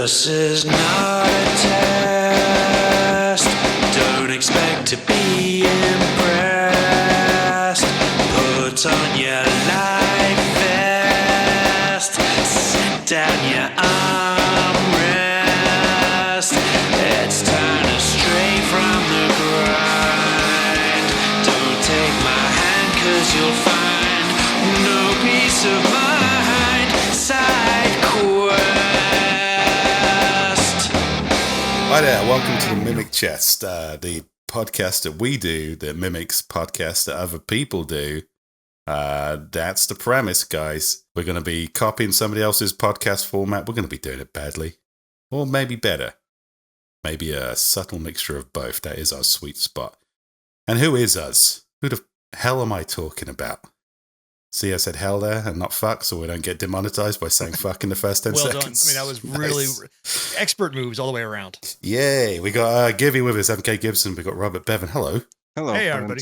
This is not a test. Don't expect to be impressed. Put on your life vest. Sit down your armrest. It's time to stray from the grind. Don't take my hand, 'cause you'll find no peace of mind. Side quest. Hi there, welcome to the Mimic Chest, the podcast that we do that mimics podcasts that other people do. That's the premise, guys. We're going to be copying somebody else's podcast format. We're going to be doing it badly. Or maybe better. Maybe a subtle mixture of both. That is our sweet spot. And who is us? Who the hell am I talking about? See, I said hell there and not fuck, so we don't get demonetized by saying fuck in the first 10 well seconds. done. I mean, that was really expert moves all the way around. Yay. We got Gibby with us, MK Gibson. We got Robert Bevan. Hello. Hello, Hey, friends. everybody.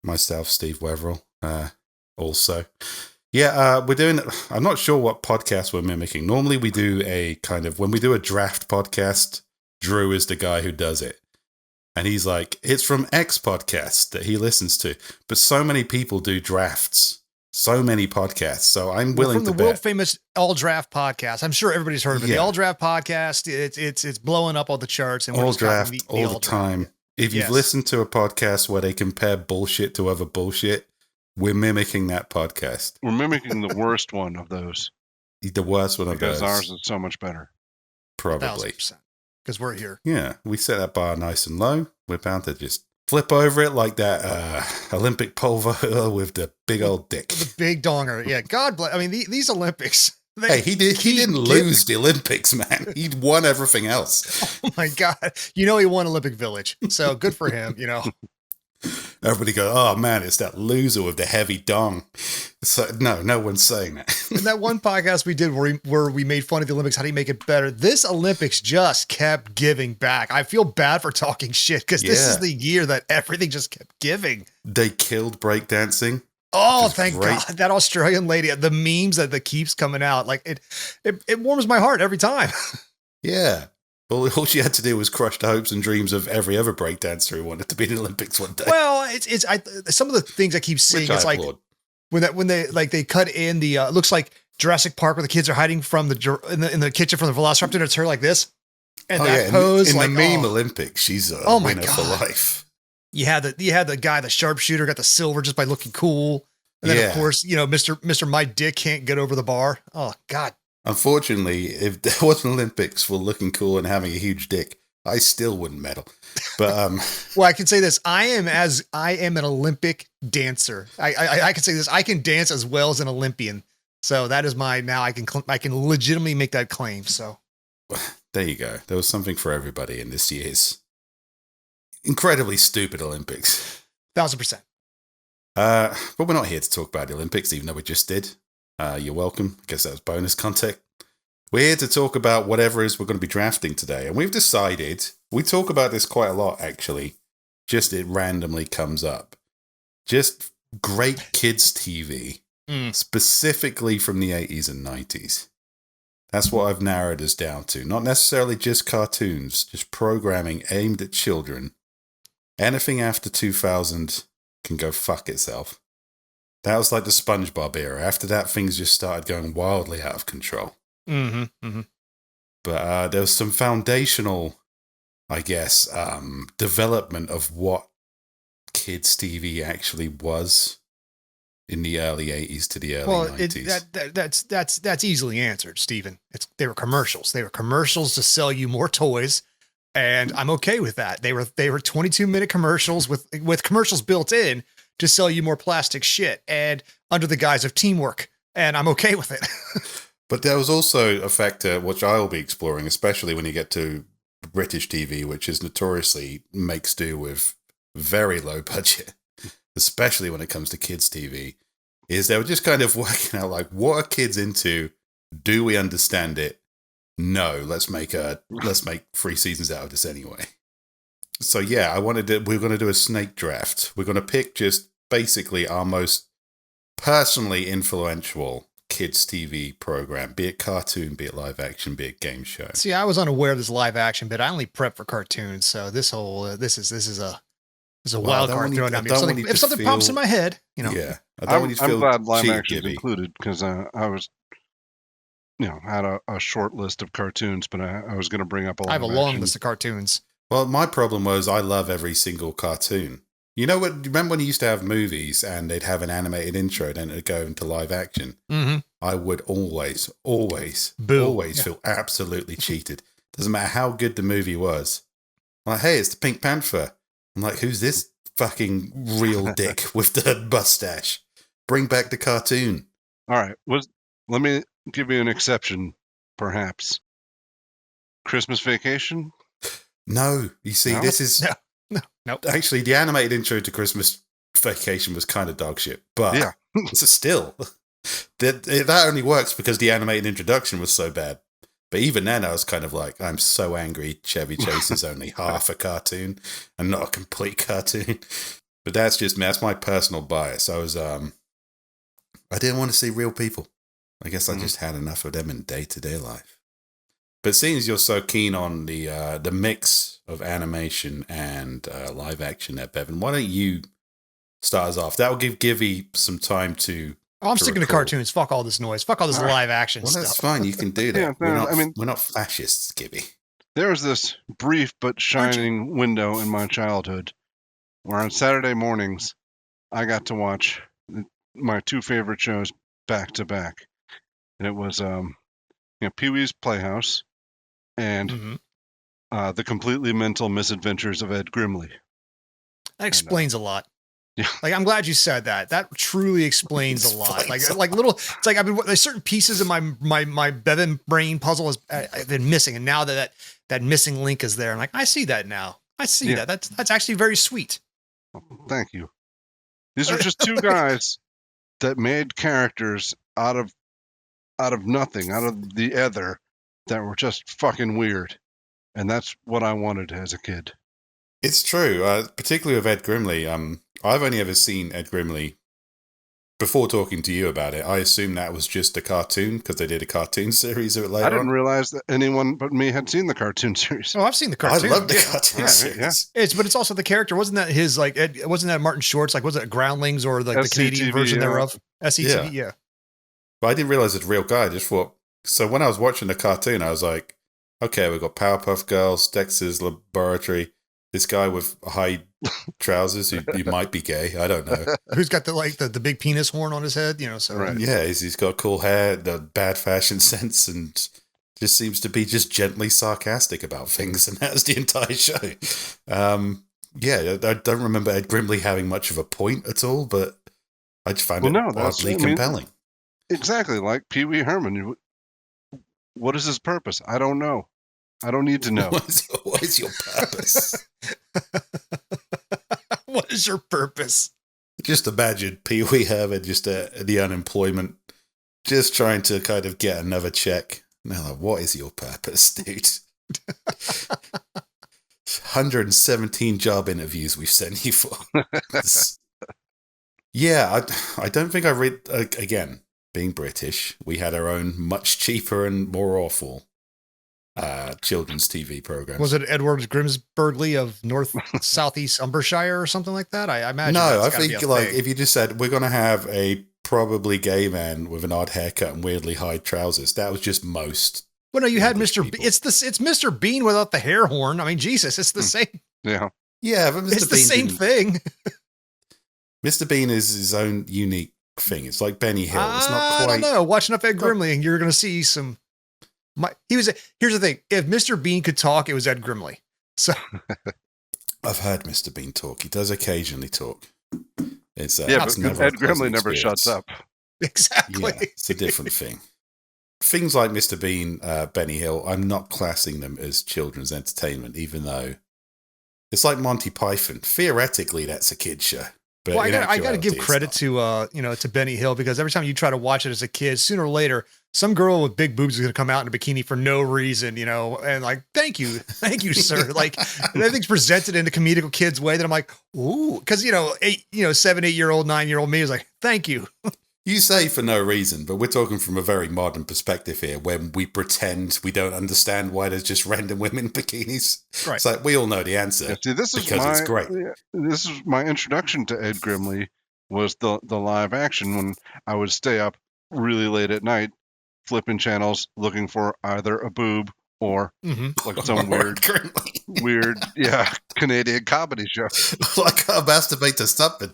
Myself, Steve Weverill, also. Yeah, we're doing, I'm not sure what podcast we're mimicking. Normally we do a kind of, when we do a draft podcast, Drew is the guy who does it. And he's like, it's from X podcast that he listens to. But so many people do drafts. So many podcasts. So I'm willing from to the bet. world famous All Draft podcast. I'm sure everybody's heard of it. Yeah. The All Draft podcast. It's blowing up all the charts. And we're All just copying draft, the all the All Draft. time. If you've Yes. listened to a podcast where they compare bullshit to other bullshit, we're mimicking that podcast. We're mimicking the worst one of those The worst one of because those. ours is so much better. Probably. 1,000%. Because we're here. Yeah, we set that bar nice and low. We're bound to just flip over it like that Olympic pole vaulter with the big old dick. The big donger. Yeah. God bless. I mean, these Olympics. Hey, he didn't lose the Olympics, man. He won everything else. Oh my God. He won Olympic Village. So good for him, Everybody go, oh man, it's that loser with the heavy dong. So no one's saying that. In that one podcast we did where we made fun of the Olympics, how do you make it better? This Olympics just kept giving back. I feel bad for talking shit because this is Yeah. the year that everything just kept giving. They killed breakdancing. Oh, Just thank great. God. That Australian lady, the memes that keeps coming out, like it warms my heart every time. Yeah. All she had to do was crush the hopes and dreams of every other breakdancer who wanted to be in the Olympics one day. Well, some of the things I keep seeing, Which I it's like applaud. when they cut in the it looks like Jurassic Park where the kids are hiding from in the kitchen from the Velociraptor, and it's her like this. And that pose, in like, the meme oh. Olympics, she's a Oh my winner for God. life. You had the guy, the sharpshooter, got the silver just by looking cool. And then, Yeah. of course, Mr. My Dick can't get over the bar. Oh, God. Unfortunately, if there wasn't Olympics for looking cool and having a huge dick, I still wouldn't medal. But Well, I can say this. I am an Olympic dancer. I can say this. I can dance as well as an Olympian. So that is I can legitimately make that claim. So there you go. There was something for everybody in this year's incredibly stupid Olympics. 1,000%. But we're not here to talk about the Olympics, even though we just did. You're welcome. I guess that was bonus content. We're here to talk about whatever it is we're going to be drafting today. And we've decided, we talk about this quite a lot, actually. Just it randomly comes up. Just great kids' TV, specifically from the 80s and 90s. That's what I've narrowed us down to. Not necessarily just cartoons, just programming aimed at children. Anything after 2000 can go fuck itself. That was like the SpongeBob era. After that, things just started going wildly out of control. Mm-hmm. Mm-hmm. But there was some foundational, I guess, development of what kids' TV actually was in the early 80s to the early 90s. That's easily answered, Stephen. They were commercials. They were commercials to sell you more toys. And I'm okay with that. They were 22-minute commercials with commercials built in to sell you more plastic shit and under the guise of teamwork. And I'm okay with it. But there was also a factor which I'll be exploring, especially when you get to British TV, which is notoriously makes do with very low budget, especially when it comes to kids' TV, is they were just kind of working out like, what are kids into? Do we understand it? No, let's make 3 seasons out of this anyway. So yeah, we're going to do a snake draft. We're going to pick just basically our most personally influential kids' TV program, be it cartoon, be it live action, be it game show. See, I was unaware of this live action, but I only prep for cartoons. So this whole this is a Well, I wild don't card want you- thrown I at me. don't If want something, you if to something pops feel- in my head, you know. Yeah, I don't want you to I'm feel glad live cheated, action's Gibby. included because I was, had a short list of cartoons, but I was going to bring up a I have a live long action. list of cartoons. Well, my problem was I love every single cartoon. You know what? Remember when you used to have movies and they'd have an animated intro, then it'd go into live action? Mm-hmm. I would always Boo. feel absolutely cheated. Doesn't matter how good the movie was. I'm like, hey, it's the Pink Panther. I'm like, who's this fucking real dick with the mustache? Bring back the cartoon. All right, let me give you an exception, perhaps. Christmas Vacation. No, you see, No? this is Nope. actually the animated intro to Christmas Vacation was kind of dog shit, but Yeah. still, that only works because the animated introduction was so bad. But even then, I was kind of like, I'm so angry. Chevy Chase is only half a cartoon and not a complete cartoon. But that's just me. That's my personal bias. I was, I didn't want to see real people. I guess I just had enough of them in day-to-day life. But seeing as you're so keen on the mix of animation and live action there, Bevan, why don't you start us off? That will give Gibby some time to. Oh, I'm sticking to recall. cartoons. Fuck all this noise. Fuck all this live action Well, that's stuff. fine. You can do that. Yeah, we're not fascists, Gibby. There was this brief but shining window in my childhood where on Saturday mornings I got to watch my two favorite shows back to back, and it was Pee-wee's Playhouse and Mhm. The Completely Mental Misadventures of Ed Grimley. That explains a lot. Yeah. Like, I'm glad you said that. That truly explains a lot. Explains a Like little. It's like there's certain pieces of my Bevan brain puzzle has I've been missing, and now that missing link is there, I'm like, I see that now. I see Yeah. that. That's actually very sweet. Thank you. These are just two guys that made characters out of nothing, out of the ether, that were just fucking weird, and that's what I wanted as a kid. It's true, particularly with Ed Grimley. I've only ever seen Ed Grimley before talking to you about it. I assume that was just a cartoon because they did a cartoon series of it later I didn't on. realize that anyone but me had seen the cartoon series. Oh, I've seen the I cartoon. love the Yeah. cartoon Yeah, series. But it's also the character. Wasn't that his wasn't that Martin Short's was it Groundlings or like the Canadian SCTV, version yeah. thereof? SCTV, yeah. But I didn't realize it's a real guy. I just thought. So when I was watching the cartoon, I was like, okay, we've got Powerpuff Girls, Dexter's Laboratory, this guy with high trousers who might be gay. I don't know. Who's got the big penis horn on his head? So Right. Yeah, he's got cool hair, the bad fashion sense, and just seems to be just gently sarcastic about things, and that's the entire show. Yeah, I don't remember Ed Grimley having much of a point at all, but I just found it oddly compelling. Exactly, like Pee Wee Herman. What is his purpose? I don't know. I don't need to know. What is your purpose? What is your purpose? Just imagine Pee Wee Herman, just the unemployment, just trying to kind of get another check. Now, like, what is your purpose, dude? 117 job interviews we've sent you for. Yeah, I don't think I read, again, being British, we had our own much cheaper and more awful children's TV programs. Was it Edward Grimsburgley of southeast Umbershire or something like that? I imagine. No, that's I gotta think be a like thing. if you just said we're going to have a probably gay man with an odd haircut and weirdly high trousers, that was just most. Well, no, you had English Mr. people. It's Mr. Bean without the hair horn. I mean, Jesus, it's the same. Yeah. Yeah, but Mr. It's the Bean same didn't- thing. Mr. Bean is his own unique thing. It's like Benny Hill. It's not I quite. don't know. Watch enough Ed Grimley, and you're going to see some. Here's the thing: if Mr. Bean could talk, it was Ed Grimley. So I've heard Mr. Bean talk. He does occasionally talk. It's Yeah, it's but never a Ed pleasant Grimley never experience. shuts up. exactly. Yeah, it's a different thing. Things like Mr. Bean, Benny Hill, I'm not classing them as children's entertainment, even though it's like Monty Python. Theoretically, that's a kid show. But Well, I in got to actuality, give it's credit not. to Benny Hill, because every time you try to watch it as a kid, sooner or later, some girl with big boobs is going to come out in a bikini for no reason, and like, thank you, sir. Like, and everything's presented in a comedical kid's way that I'm like, ooh, because 7, 8 year old, 9 year old me is like, thank you. You say for no reason, but we're talking from a very modern perspective here when we pretend we don't understand why there's just random women in bikinis. Right. It's like, we all know the answer. Yeah, see, this is because it's great. This is my introduction to Ed Grimley was the live action when I would stay up really late at night, flipping channels, looking for either a boob or like some weird, Canadian comedy show. Like I masturbate to something.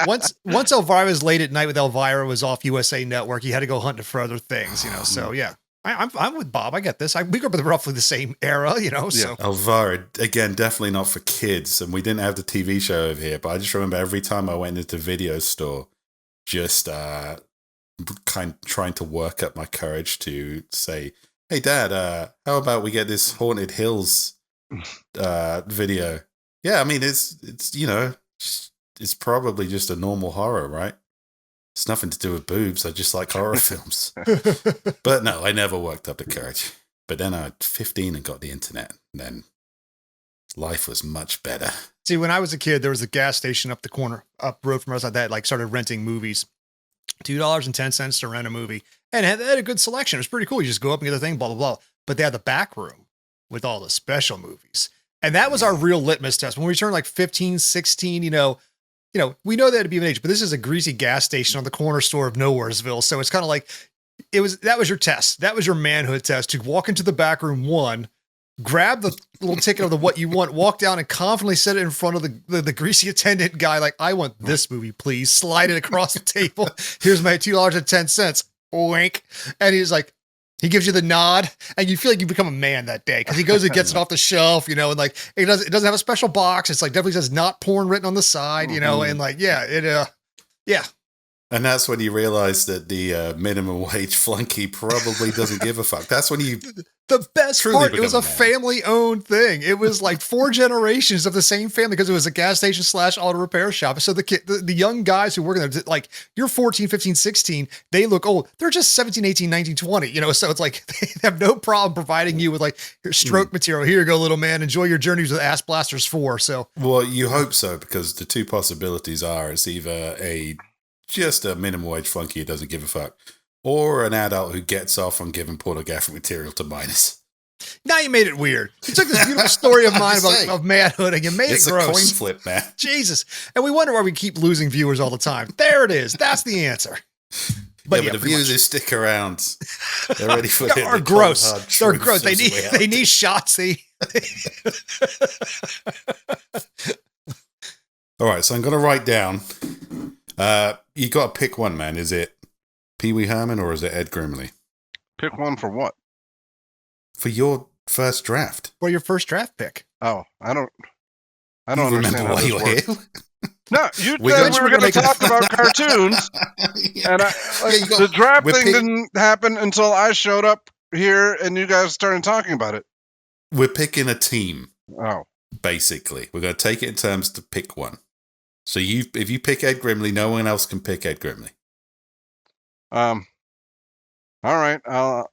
Once Elvira's Late at Night with Elvira was off USA Network, you had to go hunting for other things, you know. So yeah, I'm with Bob. I get this. We grew up in roughly the same era, you know. So Elvira, again, definitely not for kids, and we didn't have the TV show over here. But I just remember every time I went into the video store, just trying to work up my courage to say, "Hey, Dad, how about we get this Haunted Hills video?" Yeah, I mean, it's you know, it's probably just a normal horror, right? It's nothing to do with boobs. I just like horror films. But no, I never worked up the courage. But then I was 15 and got the internet. And then life was much better. See, when I was a kid, there was a gas station up road from us that like started renting movies. $2.10 to rent a movie. And they had a good selection. It was pretty cool. You just go up and get the thing, blah, blah, blah. But they had the back room with all the special movies. And that was our real litmus test. When we turned like 15, 16, you know, we know that to be an age, but this is a greasy gas station on the corner store of Nowheresville. So it's kind of like, that was your test. That was your manhood test to walk into the back room, one, grab the little ticket of what you want, walk down and confidently set it in front of the greasy attendant guy. Like, I want this movie, please. Slide it across the table. Here's my $2.10. Wink. And he's like, he gives you the nod and you feel like you become a man that day. Cause he goes and gets it off the shelf, you know, and like, it doesn't have a special box. It's like definitely says not porn written on the side, you know, and like, yeah. And that's when you realize that the minimum wage flunky probably doesn't give a fuck. That's when you... The best part, it was a family-owned thing. It was like 4 generations of the same family because it was a gas station / auto repair shop. So the young guys who work in there, like you're 14, 15, 16, they look old. They're just 17, 18, 19, 20, you know? So it's like they have no problem providing you with like your stroke material. Here you go, little man. Enjoy your journeys with Ass Blasters 4. So, well, you hope so, because the two possibilities are it's either just a minimum wage flunky who doesn't give a fuck, or an adult who gets off on giving pornographic material to minors. Now you made it weird. You took this beautiful story of mine of manhood and you made it gross. It's a coin flip, man. Jesus. And we wonder why we keep losing viewers all the time. There it is. That's the answer. But the viewers who stick around, they're ready for it. They're gross. They're gross. They need shots. All right, so I'm going to write down. You got to pick one, man. Is it Pee Wee Herman or is it Ed Grimley? Pick one for what? For your first draft. For your first draft pick. Oh, I don't understand why you're here. No, you said we were going to talk about cartoons, and the draft thing didn't happen until I showed up here and you guys started talking about it. We're picking a team. Oh. Basically. We're going to take it in terms to pick one. So if you pick Ed Grimley, no one else can pick Ed Grimley. All right. I'll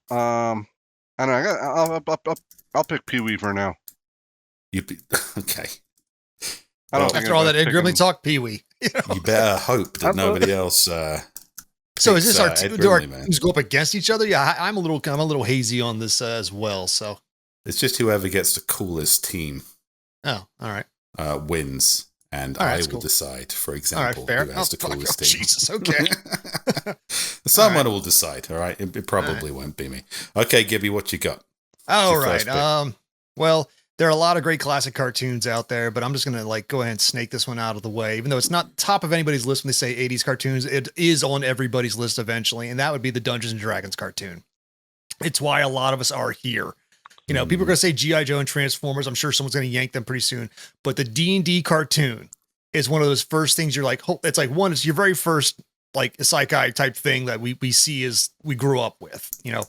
pick Pee Wee for now. Okay. After all that Ed Grimley talk, Pee Wee. You better hope that nobody else. So is this do our teams go up against each other? Yeah, I'm a little hazy on this as well. So it's just whoever gets the coolest team. Oh, all right. Wins. And I will decide, for example, who has the coolest team. Jesus, okay. Someone will decide, all right? It probably won't be me. Okay, Gibby, what you got? All right. Well, there are a lot of great classic cartoons out there, but I'm just going to go ahead and snake this one out of the way. Even though it's not top of anybody's list when they say 80s cartoons, it is on everybody's list eventually, and that would be the Dungeons & Dragons cartoon. It's why a lot of us are here. You know, people are going to say G.I. Joe and Transformers. I'm sure someone's going to yank them pretty soon. But the D&D cartoon is one of those first things you're like, it's like one, it's your very first, like a sci-fi type thing that we see as we grew up with. You know,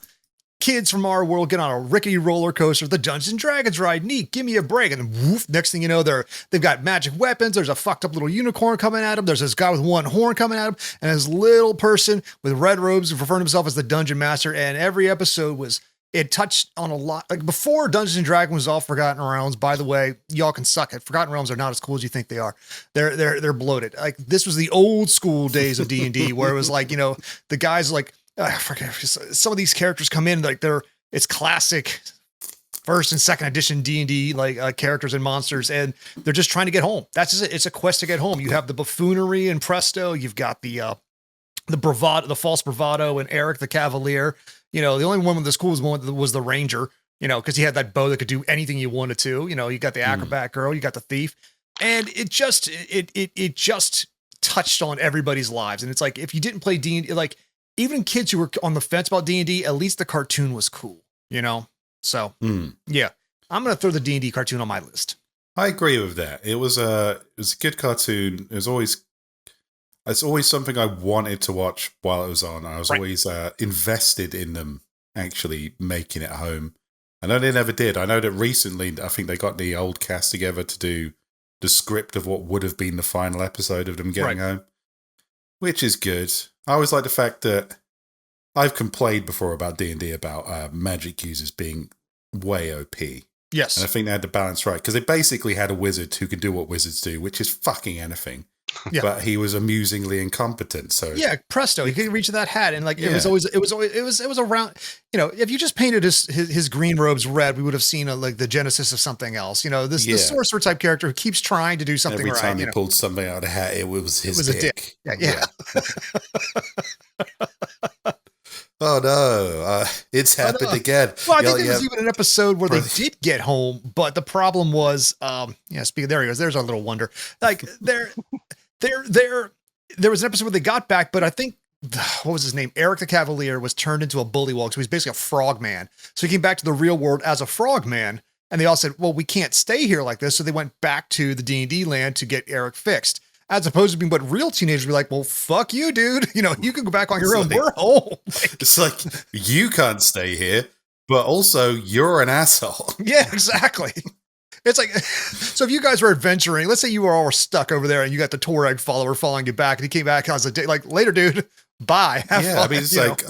kids from our world get on a rickety roller coaster, the Dungeons & Dragons ride. Neat, give me a break. And then woof, next thing you know, they've got magic weapons. There's a fucked up little unicorn coming at them. There's this guy with one horn coming at him. And this little person with red robes referring to himself as the Dungeon Master. And every episode was it touched on a lot. Like before Dungeons and Dragons was all Forgotten Realms. By the way, y'all can suck it. Forgotten Realms are not as cool as you think they are. They're bloated. Like this was the old school days of D&D where it was like, the guys like, I forget, some of these characters come in like it's classic first and second edition D&D like characters and monsters, and they're just trying to get home. That's just it. It's a quest to get home. You have the buffoonery and Presto. You've got the bravado, the false bravado, and Eric the Cavalier. The only one with the school was the Ranger. Because he had that bow that could do anything you wanted to. You got the acrobat girl, you got the thief, and it just touched on everybody's lives. And it's like if you didn't play D&D, like even kids who were on the fence about D&D, at least the cartoon was cool. So yeah, I'm gonna throw the D&D cartoon on my list. I agree with that. It was a good cartoon. It's always something I wanted to watch while it was on. I was always invested in them actually making it home. I know they never did. I know that recently, I think they got the old cast together to do the script of what would have been the final episode of them getting home, which is good. I always like the fact that I've complained before about D&D about magic users being way OP. Yes. And I think they had the balance right, because they basically had a wizard who could do what wizards do, which is fucking anything. Yeah. But he was amusingly incompetent. So yeah, Presto, he could reach that hat, and like it was around. If you just painted his green robes red, we would have seen like the genesis of something else. The sorcerer type character who keeps trying to do something every right. time he pulled something out of the hat, it was his dick. A dick. Yeah. Oh no, it's happened again. Well, I think there was even an episode where they did get home, but the problem was, speaking, there he goes. There's our little wonder. Like there was an episode where they got back, but I think, what was his name? Eric the Cavalier was turned into a bullywog. So he's basically a frog man. So he came back to the real world as a frog man. And they all said, well, we can't stay here like this. So they went back to the D&D land to get Eric fixed. As opposed to being what real teenagers be like, well, fuck you, dude. You can go back on your own. We're home. It's like, you can't stay here, but also you're an asshole. Yeah, exactly. It's like, so if you guys were adventuring, let's say you were all stuck over there and you got the Torag follower following you back and he came back and I was like, later, dude, bye. Have fun. I mean, it's like,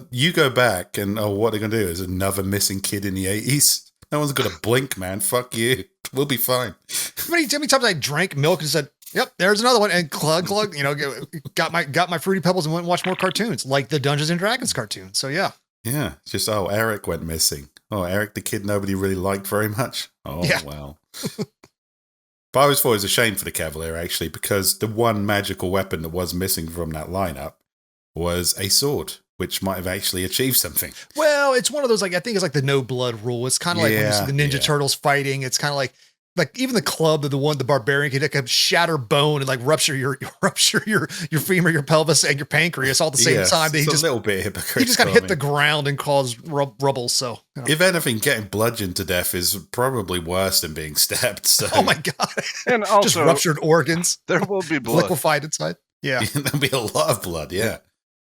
you go back and what they're going to do is another missing kid in the 80s. No one's going to blink, man. Fuck you. We'll be fine. How many times I drank milk and said, yep, there's another one. And glug, got my Fruity Pebbles and went and watched more cartoons like the Dungeons and Dragons cartoon. So yeah. Yeah. Just, Eric went missing. Oh, Eric, the kid nobody really liked very much. Oh, yeah. Well. But I always thought it was a shame for the Cavalier, actually, because the one magical weapon that was missing from that lineup was a sword, which might have actually achieved something. Well, it's one of those, like, I think it's like the no blood rule. It's kind of like when you see the Ninja Turtles fighting. It's kind of like even the club, the barbarian can shatter bone and like rupture your femur, your pelvis, and your pancreas all at the same time. It's a little bit hypocritical. He just got to hit the ground and cause rubble. So, if anything, getting bludgeoned to death is probably worse than being stabbed. So. Oh my god! And also, just ruptured organs. There will be blood, liquefied inside. Yeah, there'll be a lot of blood. Yeah.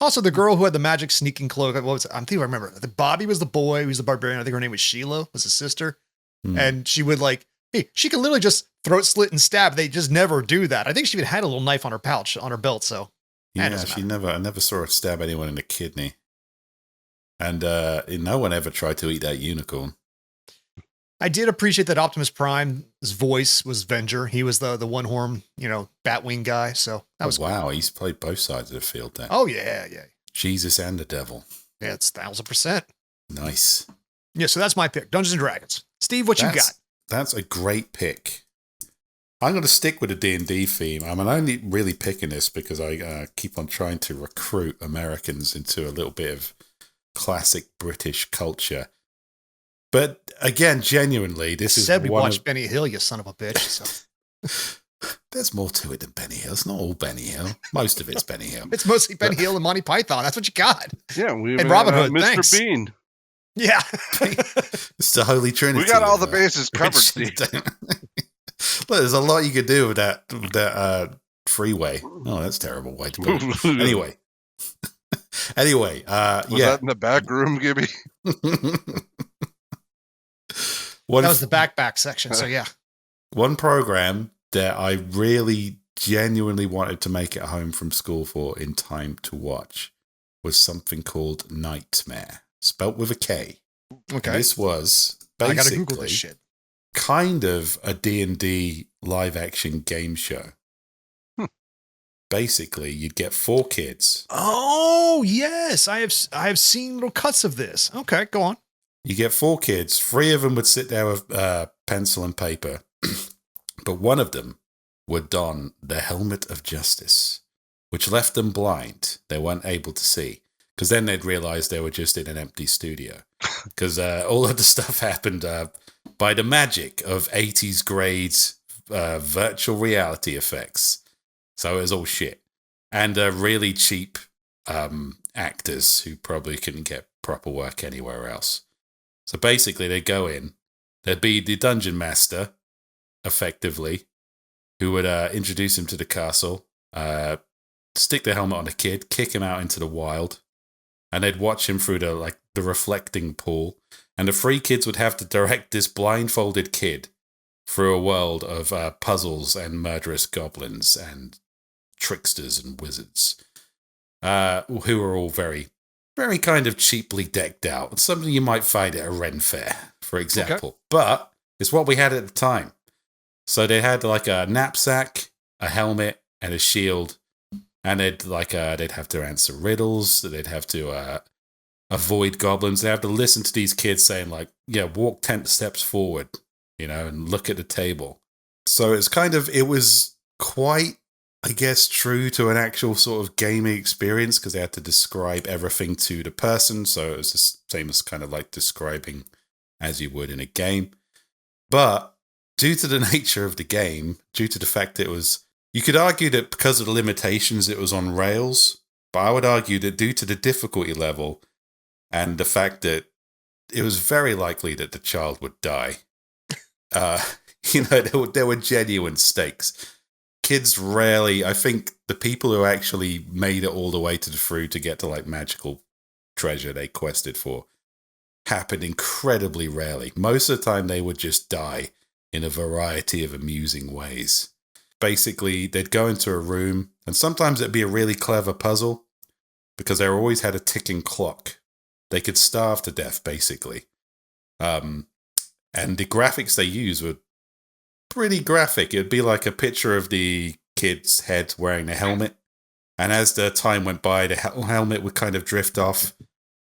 Also, the girl who had the magic sneaking cloak. What was it? I think I remember. Bobby was the boy. Who was the barbarian. I think her name was Sheila. Was his sister, and she would like. Hey, she can literally just throat slit and stab. They just never do that. I think she even had a little knife on her pouch, on her belt. So yeah, I never saw her stab anyone in the kidney. And no one ever tried to eat that unicorn. I did appreciate that Optimus Prime's voice was Venger. He was the one horn, Batwing guy. So that was wow. Cool. He's played both sides of the field there. Oh yeah. Jesus and the devil. Yeah, it's 1,000%. Nice. Yeah, so that's my pick. Dungeons and Dragons. Steve, what you got? That's a great pick. I'm going to stick with the D&D theme. I'm only really picking this because I keep on trying to recruit Americans into a little bit of classic British culture. But again, genuinely, this is said we watched Benny Hill, you son of a bitch. So. There's more to it than Benny Hill. It's not all Benny Hill. Most of it's Benny Hill. It's mostly Benny Hill and Monty Python. That's what you got. Yeah, and Robin Hood. Mr. Thanks. Bean. Yeah. It's the Holy Trinity. We got all the bases covered, Steve. Look, there's a lot you could do with that freeway. Oh, that's a terrible way to put it. Anyway. Was that in the back room, Gibby? That was the back section, so yeah. One program that I really genuinely wanted to make it home from school for in time to watch was something called Nightmare, spelt with a K. Okay. This was I gotta Google this basically shit. kind of a D&D live action game show. Basically, you'd get 4 kids. Oh yes, I have seen little cuts of this. Okay, go on. You get 4 kids. 3 of them would sit there with pencil and paper, but one of them would don the helmet of justice, which left them blind. They weren't able to see, because then they'd realize they were just in an empty studio. Because all of the stuff happened by the magic of 80s grade virtual reality effects. So it was all shit. And really cheap actors who probably couldn't get proper work anywhere else. So basically, they'd go in. There'd be the dungeon master, effectively, who would introduce him to the castle, stick the helmet on the kid, kick him out into the wild, and they'd watch him through the reflecting pool. And the 3 kids would have to direct this blindfolded kid through a world of puzzles and murderous goblins and tricksters and wizards, who are all very, very kind of cheaply decked out. It's something you might find at a Ren fair, for example. Okay. But it's what we had at the time. So they had like a knapsack, a helmet, and a shield, and they'd have to answer riddles. They'd have to avoid goblins. They have to listen to these kids saying walk 10 steps forward, and look at the table. So it was quite, I guess, true to an actual sort of gaming experience, because they had to describe everything to the person. So it was the same as kind of like describing as you would in a game. But due to the nature of the game, due to the fact that you could argue that because of the limitations, it was on rails. But I would argue that due to the difficulty level and the fact that it was very likely that the child would die, there were genuine stakes. Kids rarely, I think the people who actually made it all the way through to get to magical treasure they quested for happened incredibly rarely. Most of the time they would just die in a variety of amusing ways. Basically, they'd go into a room, and sometimes it'd be a really clever puzzle because they always had a ticking clock. They could starve to death, basically. And the graphics they used were pretty graphic. It'd be like a picture of the kid's head wearing a helmet, and as the time went by, the helmet would kind of drift off,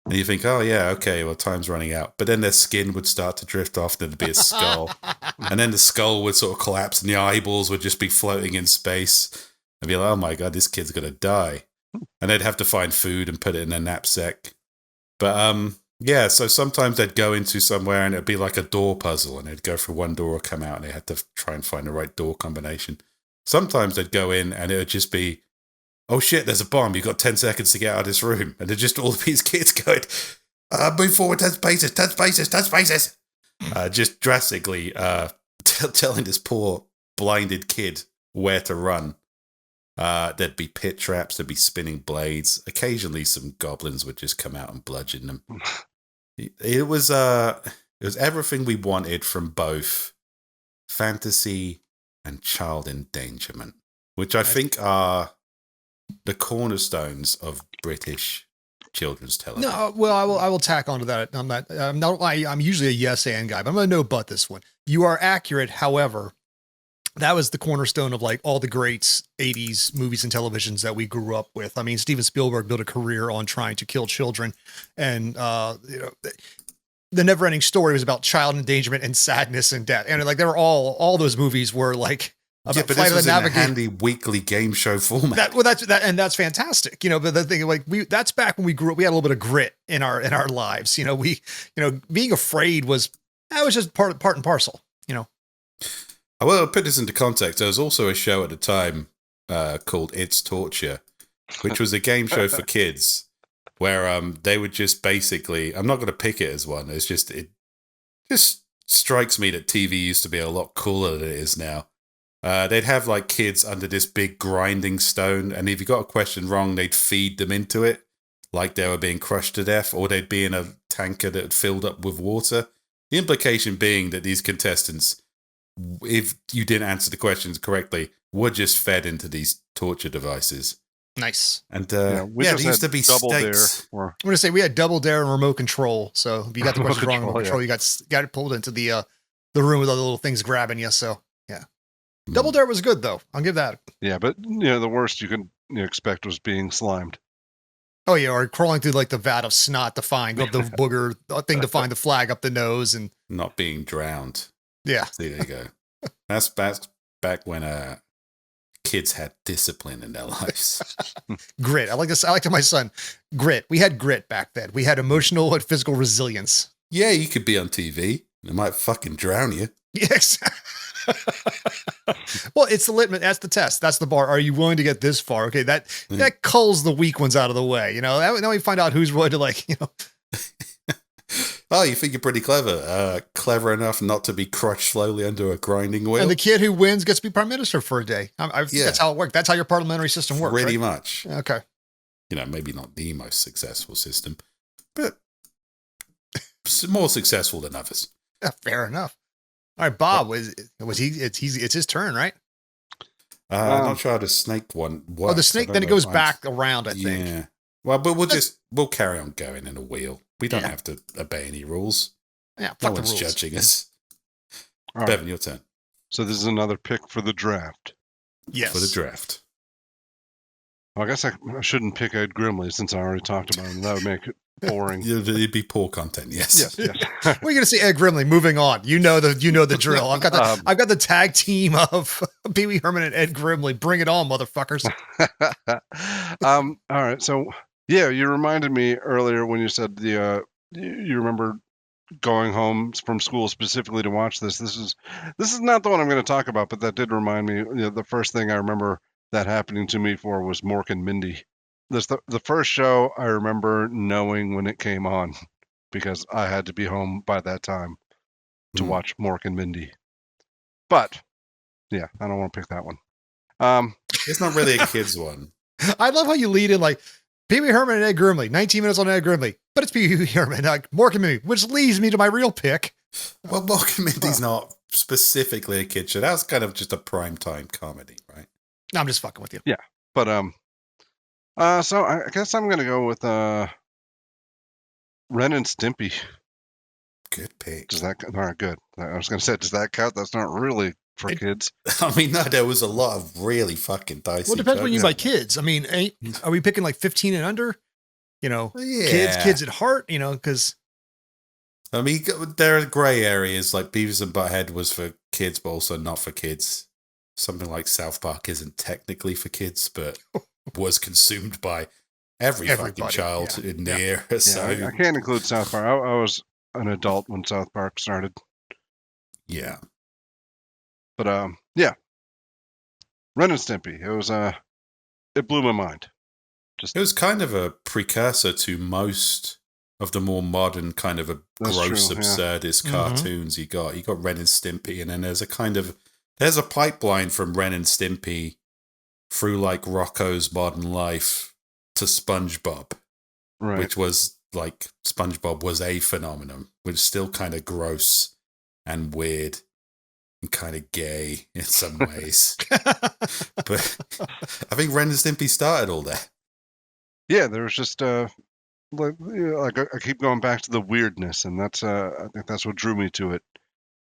and you think, oh yeah, okay, well, time's running out. But then their skin would start to drift off, there'd be a skull, and then the skull would sort of collapse, and the eyeballs would just be floating in space, and be like, oh my god, this kid's gonna die. And they'd have to find food and put it in their knapsack. But yeah, so sometimes they'd go into somewhere and it'd be like a door puzzle, and they'd go through one door or come out, and they had to try and find the right door combination. Sometimes they'd go in and it would just be, oh shit, there's a bomb. You've got 10 seconds to get out of this room. And they're just all these kids going, move forward 10 spaces, 10 spaces, 10 spaces. Just drastically telling this poor blinded kid where to run. There'd be pit traps, there'd be spinning blades. Occasionally some goblins would just come out and bludgeon them. It was everything we wanted from both fantasy and child endangerment, which I think are the cornerstones of British children's television. No, well, I will tack onto that. I'm usually a yes and guy, but I'm going to no but this one. You are accurate, however. That was the cornerstone of all the great 80s movies and televisions that we grew up with. I mean, Steven Spielberg built a career on trying to kill children, and the Never-Ending Story was about child endangerment and sadness and death. And they were all those movies were about but Flight this of the was in a Navigator. handy weekly game show format. That's fantastic. But the thing, that's back when we grew up. We had a little bit of grit in our lives. Being afraid was just part and parcel. Well, I'll put this into context. There was also a show at the time called It's Torture, which was a game show for kids where they would just basically, I'm not going to pick it as one. It just strikes me that TV used to be a lot cooler than it is now. They'd have kids under this big grinding stone, and if you got a question wrong, they'd feed them into it like they were being crushed to death, or they'd be in a tanker that had filled up with water. The implication being that these contestants, if you didn't answer the questions correctly, were just fed into these torture devices. Nice. And We there just used had to be Double steaks. Dare. Or I'm gonna say we had Double Dare and remote control. So if you got the Remote questions wrong, remote control, control, you got it pulled into the room with all the little things grabbing you. So yeah, Double Mm. Dare was good though. I'll give that. yeah, but the worst you could expect was being slimed. Oh yeah, or crawling through like the vat of snot to find, go up the booger thing to find the flag up the nose, and Not being drowned. yeah, See, there you go. That's back when kids had discipline in their lives. grit. I like this. I like to my son, grit. We had grit back then. We had emotional and physical resilience. Yeah, you could be on TV. It might fucking drown you. Yes. Well, it's the litmus. That's the test. That's the bar. Are you willing to get this far? Okay, that culls the weak ones out of the way. Then we find out who's willing to Oh, you think you're pretty clever. Clever enough not to be crushed slowly under a grinding wheel. And the kid who wins gets to be prime minister for a day. I think that's how it works. That's how your parliamentary system works. Pretty right? much. Okay. Maybe not the most successful system, but more successful than others. Yeah, fair enough. All right, Bob, was he? It's his turn, right? I'm not sure how the snake one works. Oh, the snake. Then it goes back around. I think. Yeah. Well, but we'll carry on going in a wheel. We don't have to obey any rules. Yeah. No Fuck the one's rules. judging us. All right. Bevan, your turn. So this is another pick for the draft. Yes. For the draft. Well, I guess I shouldn't pick Ed Grimley since I already talked about him. That would make it boring. It'd be poor content. Yes. Yes. What are you gonna say, Ed Grimley? Moving on. You know the drill. I've got the tag team of Pee Wee Herman and Ed Grimley. Bring it on, motherfuckers. All right. So yeah, you reminded me earlier when you said you remember going home from school specifically to watch this. This is not the one I'm going to talk about, but that did remind me. The first thing I remember that happening to me for was Mork and Mindy. This the first show I remember knowing when it came on because I had to be home by that time to watch Mork and Mindy. But yeah, I don't want to pick that one. It's not really a kid's one. I love how you lead in like Pee Wee Herman and Ed Grimley. 19 minutes on Ed Grimley, but it's Pee Wee Herman, like Mork and Mindy, which leads me to my real pick. Well, Mork and Mindy's not specifically a kid show. That was kind of just a primetime comedy, right? No, I'm just fucking with you. Yeah, but so I guess I'm gonna go with Ren and Stimpy. Good pick. Does that all right? Good. I was gonna say, does that count? That's not really for kids. I mean, no, there was a lot of really fucking dicey. Well, it depends what you jokes. mean by kids. I mean, are we picking like 15 and under? Yeah. Kids at heart, because I mean, there are grey areas like Beavis and Butthead was for kids, but also not for kids. Something like South Park isn't technically for kids, but was consumed by everybody, fucking child in the era. Yeah, So I can't include South Park. I was an adult when South Park started. yeah. But yeah, Ren and Stimpy. It was it blew my mind. It was kind of a precursor to most of the more modern kind of gross, true, yeah. absurdist cartoons you got. You got Ren and Stimpy, and then there's a pipeline from Ren and Stimpy through like Rocco's Modern Life to SpongeBob, Right. which was like SpongeBob was a phenomenon, which is still kind of gross and weird and kind of gay in some ways. But I think Ren and Stimpy started all that. Yeah, there was just like I keep going back to the weirdness, and that's I think that's what drew me to it.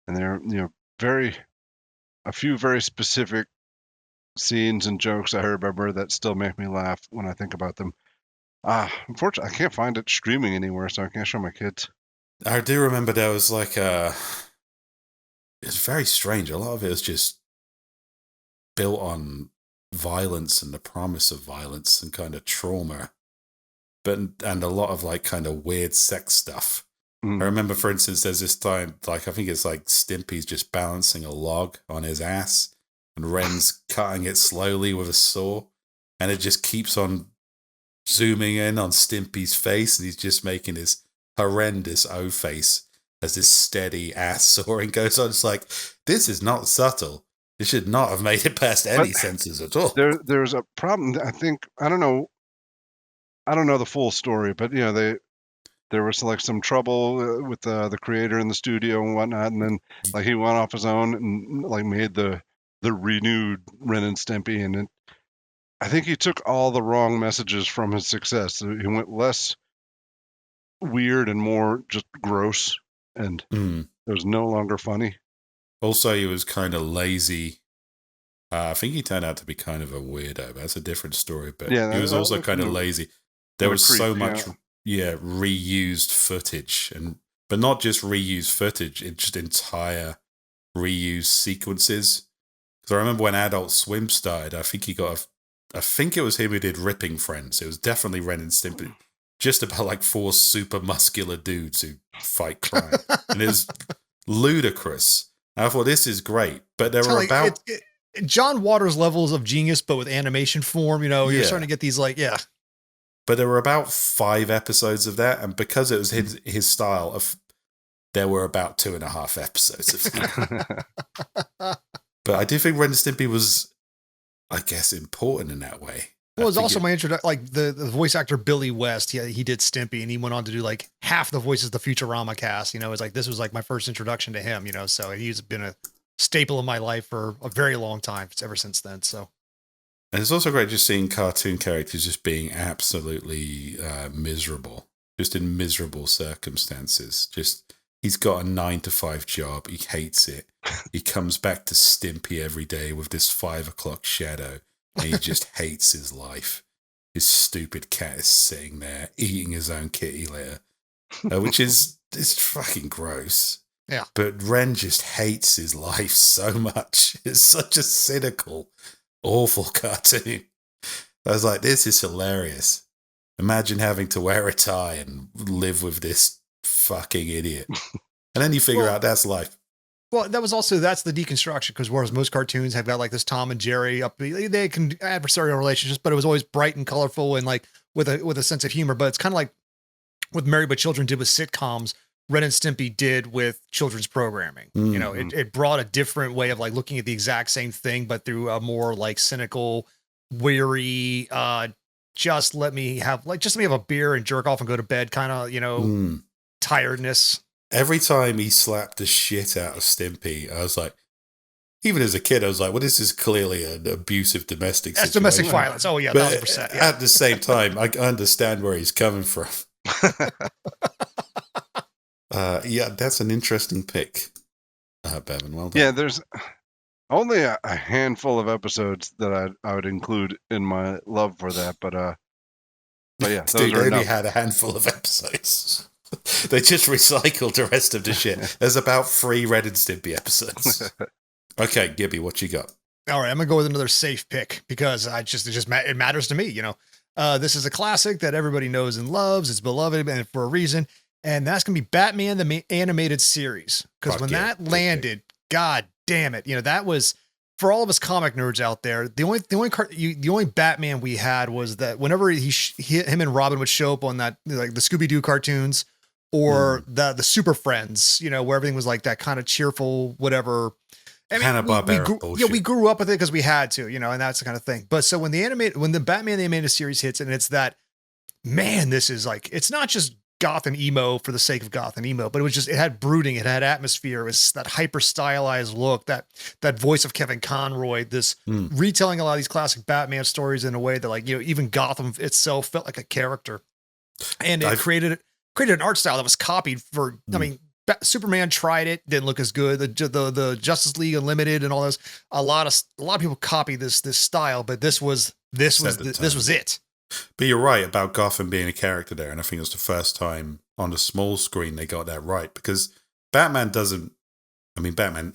And there, a few very specific scenes and jokes I remember that still make me laugh when I think about them. Unfortunately, I can't find it streaming anywhere, so I can't show my kids. I do remember there was like it's very strange. A lot of it was just built on violence and the promise of violence and kind of trauma, and a lot of like kind of weird sex stuff. I remember, for instance, there's this time, like, I think it's like Stimpy's just balancing a log on his ass and Ren's cutting it slowly with a saw, and it just keeps on zooming in on Stimpy's face, and he's just making his horrendous O face as this steady ass sawing goes on. It's like, this is not subtle. This should not have made it past any senses at all. There's a problem. I think I don't know the full story, but there was like some trouble with the creator in the studio and whatnot, and then like he went off his own and like made the renewed Ren and Stimpy, and I think he took all the wrong messages from his success. He went less weird and more just gross, and Mm. it was no longer funny. Also, he was kind of lazy. I think he turned out to be kind of a weirdo. But that's a different story. But Yeah, he was that also was kind of kind of- lazy. There was creep, so much, yeah. reused footage, but not just reused footage. It's just entire reused sequences. Because I remember when Adult Swim started, I think I think it was him who did Ripping Friends. It was definitely Ren and Stimpy, just about like 4 super muscular dudes who fight crime, and it was ludicrous. And I thought this is great, but there were about John Waters levels of genius, but with animation form. You're Yeah. starting to get these but there were about 5 episodes of that, and because it was his style of, there were about 2.5 episodes of that. But I do think Ren and Stimpy was, I guess, important in that way. Well, it was also my introduction, like the voice actor Billy West. He did Stimpy, and he went on to do like half the voices of the Futurama cast. It's like this was like my first introduction to him. So he's been a staple in my life for a very long time, ever since then. So, and it's also great just seeing cartoon characters just being absolutely miserable, just in miserable circumstances. Just he's got a 9-to-5 job. He hates it. He comes back to Stimpy every day with this 5 o'clock shadow, and he just hates his life. His stupid cat is sitting there eating his own kitty litter, which is fucking gross. Yeah. But Ren just hates his life so much. It's such a cynical, awful cartoon. I was like, this is hilarious. Imagine having to wear a tie and live with this fucking idiot. And then you figure out that's life. Well, that's the deconstruction, because whereas most cartoons have got like this Tom and Jerry they can adversarial relationships, but it was always bright and colorful and like with a sense of humor. But it's kind of like what Married by Children did with sitcoms, Ren and Stimpy did with children's programming. Mm-hmm. It brought a different way of like looking at the exact same thing, but through a more like cynical, weary, just let me have a beer and jerk off and go to bed kind of, tiredness. Every time he slapped the shit out of Stimpy, I was like, even as a kid, I was like, well, this is clearly an abusive domestic situation. That's domestic violence. Oh, yeah, But 1,000%. Yeah. at the same time, I understand where he's coming from. Yeah, that's an interesting pick, Bevan. Well done. Yeah, there's only a handful of episodes that I would include in my love for that, but yeah, those Dude, are they only enough. had a handful of episodes. They just recycled the rest of the shit. There's about 3 Ren and Stimpy episodes. Okay, Gibby, what you got? All right, I'm gonna go with another safe pick because it matters to me. This is a classic that everybody knows and loves. It's beloved and for a reason, and that's gonna be Batman the animated series. Because when that landed, god damn it, that was for all of us comic nerds out there. The only Batman we had was that whenever him and Robin would show up on that, like the Scooby Doo cartoons or the Super Friends, where everything was like that kind of cheerful whatever. I mean, we grew up with it because we had to, and that's the kind of thing. But so when the Batman the animated series hits, and it's that, man, this is like, it's not just goth and emo for the sake of goth and emo, but it had brooding, it had atmosphere, it was that hyper stylized look, that voice of Kevin Conroy, this retelling a lot of these classic Batman stories in a way that, like, even Gotham itself felt like a character, and it created an art style that was copied for. I mean, Superman tried it, didn't look as good. The Justice League Unlimited and all those, a lot of people copied this style, but this was it. But you're right about Gotham being a character there, and I think it was the first time on the small screen they got that right, because Batman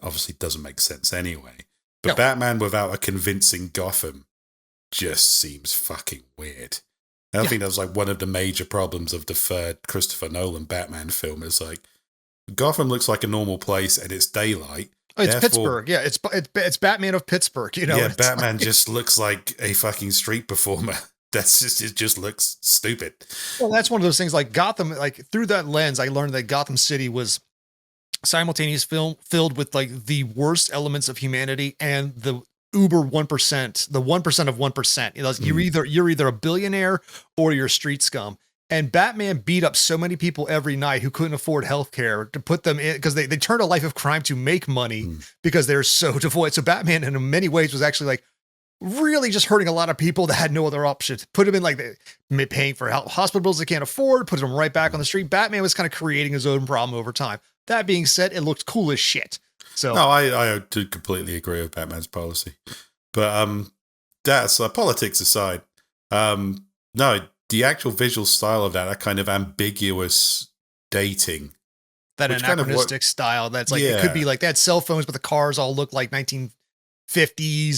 obviously doesn't make sense anyway, but Batman without a convincing Gotham just seems fucking weird. And I think that was like one of the major problems of the third Christopher Nolan Batman film, is like, Gotham looks like a normal place and it's daylight. Oh, it's Pittsburgh. Yeah, it's Batman of Pittsburgh. Yeah, Batman just looks like a fucking street performer. It just looks stupid. Well, that's one of those things, like Gotham, like through that lens, I learned that Gotham City was simultaneous filled with like the worst elements of humanity and the uber 1%, the 1% of 1%. You're either a billionaire or you're street scum. And Batman beat up so many people every night who couldn't afford healthcare to put them in, because they turned a life of crime to make money because they're so devoid. So Batman, in many ways, was actually like really just hurting a lot of people that had no other option. Put them in like paying for hospital bills they can't afford, put them right back on the street. Batman was kind of creating his own problem over time. That being said, it looked cool as shit. So No, I do completely agree with Batman's policy. But that's politics aside. No, the actual visual style of that kind of ambiguous dating. that which kind of anachronistic style that's like, it could be like they had cell phones, but the cars all look like 1950s.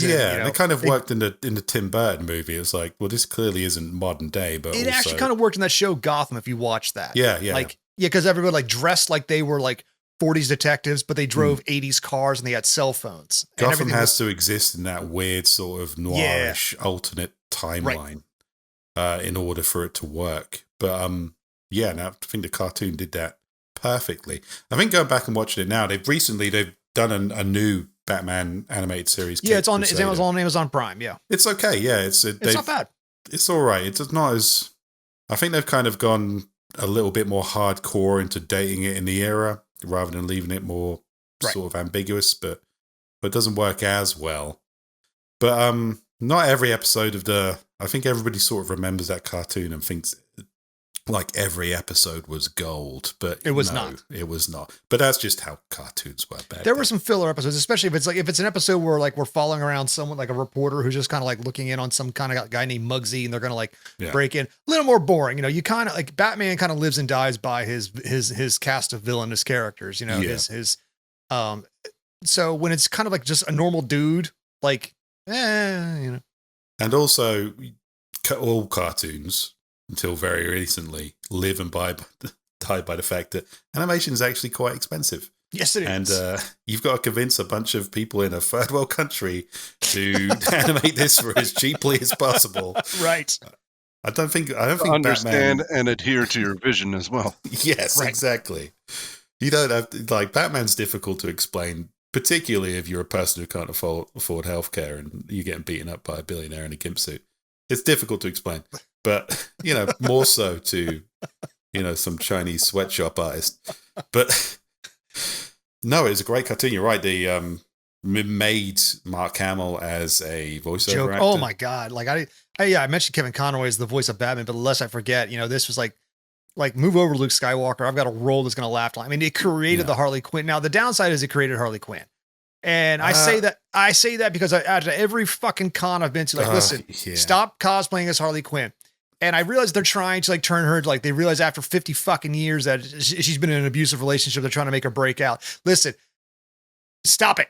And it kind of worked in the Tim Burton movie. It was like, well, this clearly isn't modern day, but It also, actually kind of worked in that show Gotham, if you watch that. yeah. Like, yeah, because everybody like dressed like they were like 40s detectives, but they drove 80s cars and they had cell phones. And Gotham everything has to exist in that weird sort of noirish alternate timeline in order for it to work. But yeah, now I think the cartoon did that perfectly. I think going back and watching it now, they've done a new Batman animated series. Yeah, it's on Amazon Prime. Yeah, it's okay. Yeah, it's not bad. It's all right. It's not as. I think they've kind of gone a little bit more hardcore into dating it in the era rather than leaving it more sort of ambiguous, but it doesn't work as well. But not every episode of I think everybody sort of remembers that cartoon and thinks like every episode was gold, but it was not. It was not. But that's just how cartoons were back There then. were some filler episodes, especially if it's an episode where like we're following around someone like a reporter who's just kind of like looking in on some kind of guy named Muggsy, and they're going to like break in. A little more boring, you kind of like Batman kind of lives and dies by his cast of villainous characters, his so when it's kind of like just a normal dude, like And also all cartoons until very recently live and die by the fact that animation is actually quite expensive. Yes, it is. And you've got to convince a bunch of people in a third world country to animate this for as cheaply as possible. Right. I don't think understand Batman, and adhere to your vision as well. Yes, exactly. You don't have to, like, Batman's difficult to explain, particularly if you're a person who can't afford healthcare and you're getting beaten up by a billionaire in a gimp suit. It's difficult to explain. But, more so to, some Chinese sweatshop artist. But no, it's a great cartoon. You're right. They made Mark Hamill as a voiceover actor. Oh my God. Like I mentioned Kevin Conroy as the voice of Batman, but lest I forget, this was like move over Luke Skywalker. I've got a role that's going to laugh. I mean, it created the Harley Quinn. Now the downside is it created Harley Quinn. And I say that because after every fucking con I've been to, listen, stop cosplaying as Harley Quinn. And I realize they're trying to turn her to they realize after 50 fucking years that she's been in an abusive relationship. They're trying to make her break out. Listen, stop it.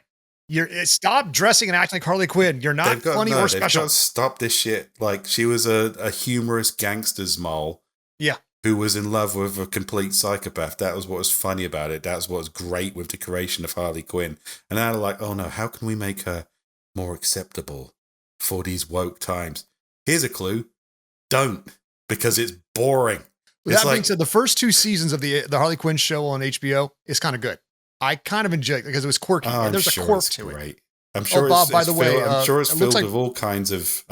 Stop dressing and acting like Harley Quinn. You're not funny or special. Stop this shit. Like, she was a humorous gangster's mole. Yeah. Who was in love with a complete psychopath. That was what was funny about it. That's what was great with the creation of Harley Quinn. And now they're like, oh no, how can we make her more acceptable for these woke times? Here's a clue. Don't, because it's boring. That being said, the first 2 seasons of the Harley Quinn show on HBO is kind of good. I kind of enjoy it because it was quirky. And there's a quirk to it. I'm sure Bob, by the way, I'm sure it's filled with all kinds of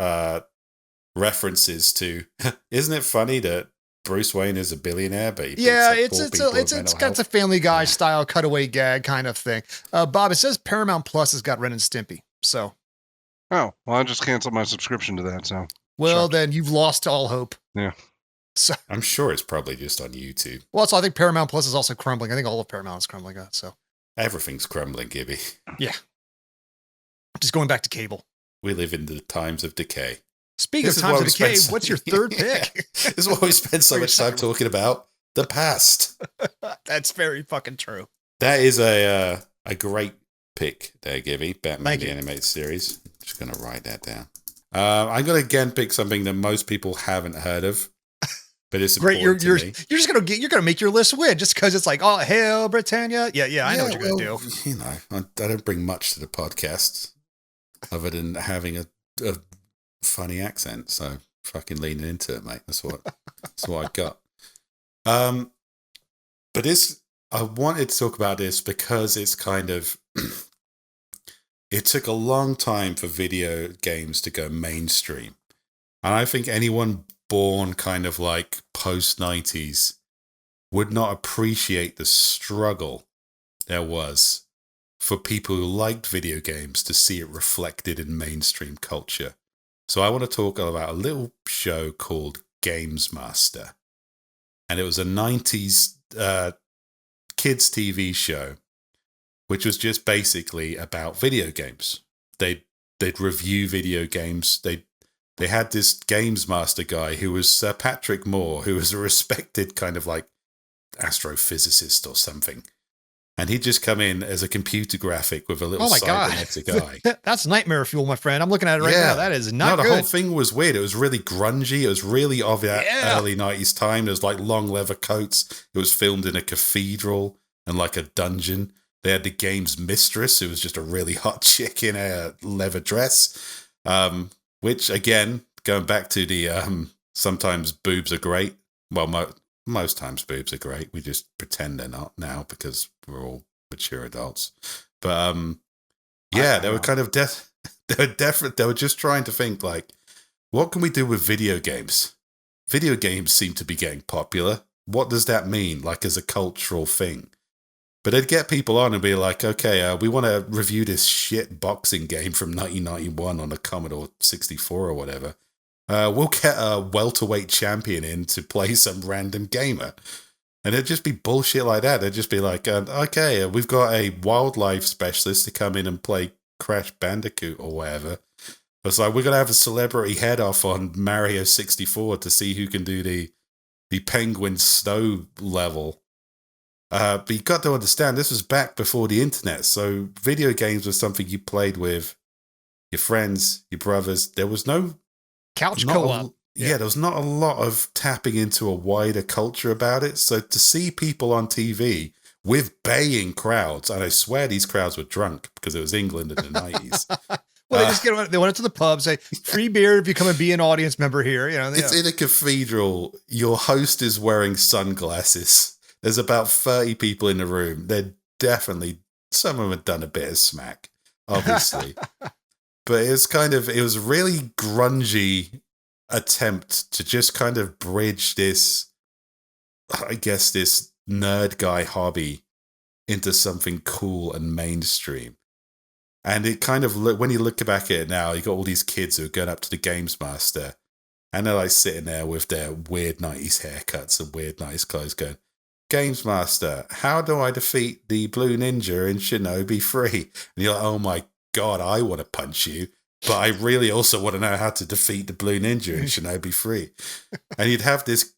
references to. Isn't it funny that Bruce Wayne is a billionaire, but it's got a Family Guy style cutaway gag kind of thing. Bob, it says Paramount Plus has got Ren and Stimpy. So, well, I just canceled my subscription to that. So, then you've lost all hope. Yeah. So I'm sure it's probably just on YouTube. Well, so I think Paramount Plus is also crumbling. I think all of Paramount is crumbling. So everything's crumbling, Gibby. Yeah. Just going back to cable. We live in the times of decay. Speaking of times of decay, what's your third pick? This is what we spend so much time talking about. The past. That's very fucking true. That is a great pick there, Gibby. Batman the Animated Series. I'm just going to write that down. I'm going to again pick something that most people haven't heard of. But it's great. You're me. Just gonna make your list win just because it's like, oh hell, Britannia. Yeah. I know what you're gonna do. I don't bring much to the podcast other than having a funny accent. So fucking leaning into it, mate. That's what I got. But I wanted to talk about this because it's kind of it took a long time for video games to go mainstream, and I think anyone born kind of like post-90s would not appreciate the struggle there was for people who liked video games to see it reflected in mainstream culture. So I want to talk about a little show called Games Master. And it was a 90s kids TV show, which was just basically about video games. They'd review video games. They had this Games Master guy who was Sir Patrick Moore, who was a respected kind of like astrophysicist or something. And he'd just come in as a computer graphic with a little cybernetic eye. That's nightmare fuel, my friend. I'm looking at it right now. That is not good. The whole thing was weird. It was really grungy. It was really of that early 90s time. There was like long leather coats. It was filmed in a cathedral and like a dungeon. They had the game's mistress, who was just a really hot chick in a leather dress. Which, again, going back to the sometimes boobs are great. Well, most times boobs are great. We just pretend they're not now because we're all mature adults. But they were kind of they were just trying to think like, what can we do with video games? Video games seem to be getting popular. What does that mean, like as a cultural thing? But they'd get people on and be like, okay, we want to review this shit boxing game from 1991 on the Commodore 64 or whatever. We'll get a welterweight champion in to play some random gamer. And it'd just be bullshit like that. They'd just be like, okay, we've got a wildlife specialist to come in and play Crash Bandicoot or whatever. It's like, we're going to have a celebrity head off on Mario 64 to see who can do the penguin snow level. But you got to understand, this was back before the internet. So video games was something you played with your friends, your brothers. There was no couch co-op. There was not a lot of tapping into a wider culture about it. So to see people on TV with baying crowds, and I swear these crowds were drunk because it was England in the 90s. Well, they went to the pub, say, free beer if you come and be an audience member here. It's in a cathedral. Your host is wearing sunglasses. There's about 30 people in the room. They're definitely, some of them had done a bit of smack, obviously. But it was really grungy attempt to just kind of bridge this, I guess, this nerd guy hobby into something cool and mainstream. And it kind of, when you look back at it now, you got all these kids who are going up to the Games Master and they're like sitting there with their weird 90s haircuts and weird 90s clothes going, Games Master, how do I defeat the Blue Ninja in Shinobi 3? And you're like, oh my God, I want to punch you. But I really also want to know how to defeat the Blue Ninja in Shinobi 3. And you'd have this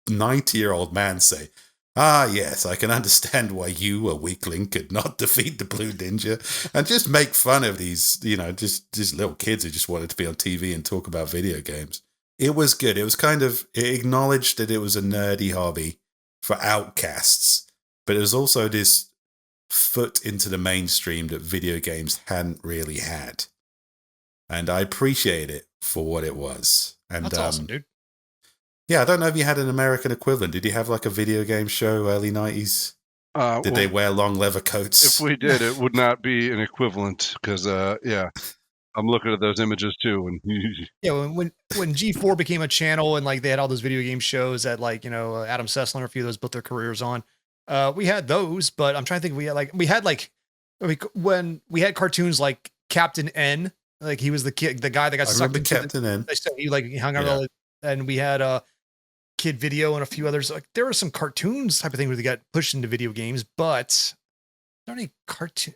90-year-old man say, yes, I can understand why you, a weakling, could not defeat the Blue Ninja. And just make fun of these, just little kids who just wanted to be on TV and talk about video games. It was good. It was it acknowledged that it was a nerdy hobby for outcasts. But it was also this foot into the mainstream that video games hadn't really had. And I appreciate it for what it was. And that's awesome, dude. Yeah, I don't know if you had an American equivalent. Did you have like a video game show early 90s? Did they wear long leather coats? If we did, it would not be an equivalent because, I'm looking at those images too. And when G4 became a channel and like they had all those video game shows that Adam Sessler and a few of those built their careers on, we had those. But I'm trying to think, when we had cartoons like Captain N. Like he was the guy that got sucked into Captain N. He hung out, and we had Kid Video and a few others. Like there were some cartoons type of thing where they got pushed into video games, but are there any cartoon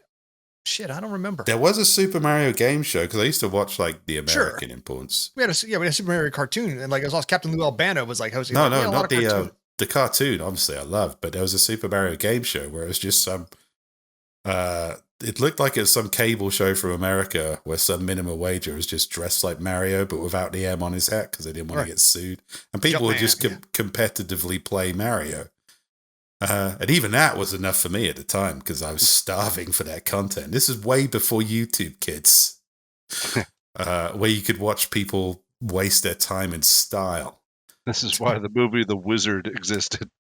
shit? I don't remember. There was a Super Mario game show because I used to watch like the American imports. We had a Super Mario cartoon, and like I was Captain Lou Albano was like hosting. No, not the cartoon. Obviously, I loved, but there was a Super Mario game show where it was just some. It looked like it was some cable show from America where some minimum wager was just dressed like Mario, but without the M on his hat because they didn't want to get sued. And people would just competitively play Mario. And even that was enough for me at the time because I was starving for that content. This is way before YouTube, kids, where you could watch people waste their time in style. This is why the movie The Wizard existed.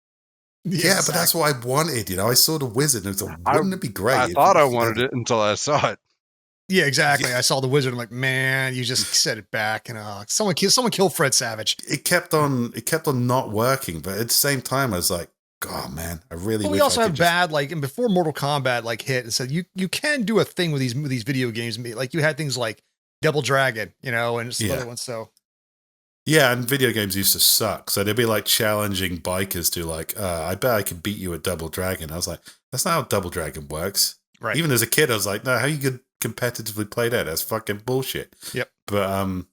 Yeah, exactly. But that's what I wanted. I saw The Wizard and I thought, wouldn't it be great? I thought I wanted it until I saw it. Yeah, exactly. Yeah. I saw The Wizard. I'm like, man, you just set it back, and someone killed Fred Savage. It kept on not working, but at the same time, I was like, God, man, I really. But we wish also I have could just- bad, like, and before Mortal Kombat like hit and said you can do a thing with these video games. Like you had things like Double Dragon, you know, and some Yeah. other ones. So Yeah, and video games used to suck. So they'd be like challenging bikers to like, I bet I could beat you at Double Dragon. I was like, that's not how Double Dragon works. right, Even as a kid, I was like, no, how you could competitively play that? That's fucking bullshit. Yep. But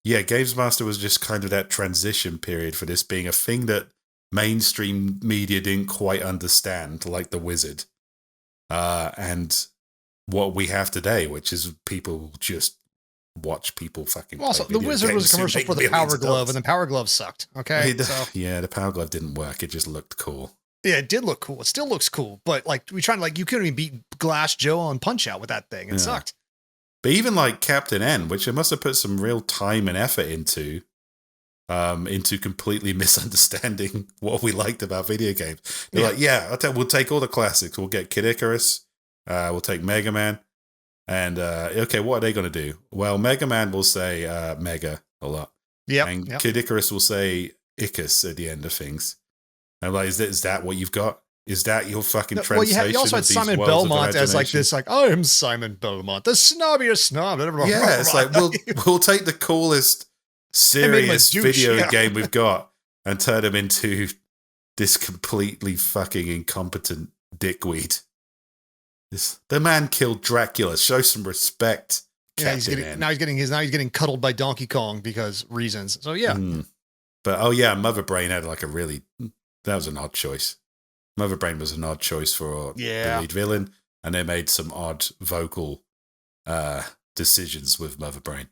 yeah, Games Master was just kind of that transition period for this being a thing that mainstream media didn't quite understand, like The Wizard. And what we have today, which is people just watch people fucking also play the video Wizard was games a who commercial make for the millions Power of Glove, dollars. and the Power Glove sucked. Okay, so Yeah, the Power Glove didn't work. It just looked cool. yeah, it did look cool. It still looks cool, but like we tried, like you couldn't even beat Glass Joe on Punch Out with that thing. It Yeah. sucked. But even like Captain N, which I must have put some real time and effort into completely misunderstanding what we liked about video games. They're Yeah. like, yeah, we'll take all the classics. We'll get Kid Icarus. We'll take Mega Man. And, okay, what are they going to do? Well, Mega Man will say Mega a lot. Yep. And Yep. Kid Icarus will say Icus at the end of things. And like, is that what you've got? Is that your fucking Well, translation? you also had of these Simon worlds of Belmont as like imagination? this, like I am Simon Belmont, the snobbiest snob. Yeah, it's like we'll take the coolest, serious douche, video yeah. game we've got and turn him into this completely fucking incompetent dickweed. The man killed Dracula. Show some respect. Yeah, he's Captain getting, N. now he's getting cuddled by Donkey Kong because reasons. So yeah, But oh yeah, Mother Brain had like that was an odd choice. Mother Brain was an odd choice for Yeah. the lead villain, and they made some odd vocal decisions with Mother Brain.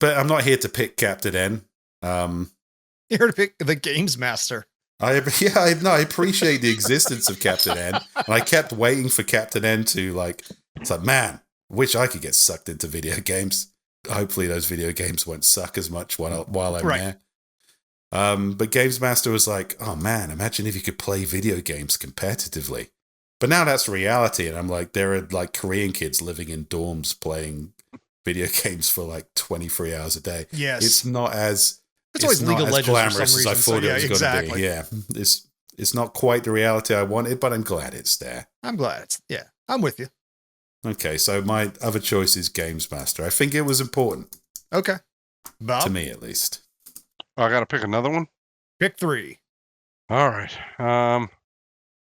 But I'm not here to pick Captain N. you're to pick the Games Master. I appreciate the existence of Captain N. And I kept waiting for Captain N to like. It's like, man, wish I could get sucked into video games. Hopefully, those video games won't suck as much while I'm Right. there. But Games Master was like, oh man, imagine if you could play video games competitively. But now that's reality, and I'm like, there are like Korean kids living in dorms playing video games for like 23 hours a day. Yes, It's not as It's always not League of as Legends for glamorous some as I reason, so thought yeah, it was going exactly. to be. Yeah, it's not quite the reality I wanted, but I'm glad it's there. I'm glad. I'm with you. Okay, so my other choice is Games Master. I think it was important Okay, Bob, to me, at least. I got to pick another one. pick 3. All right.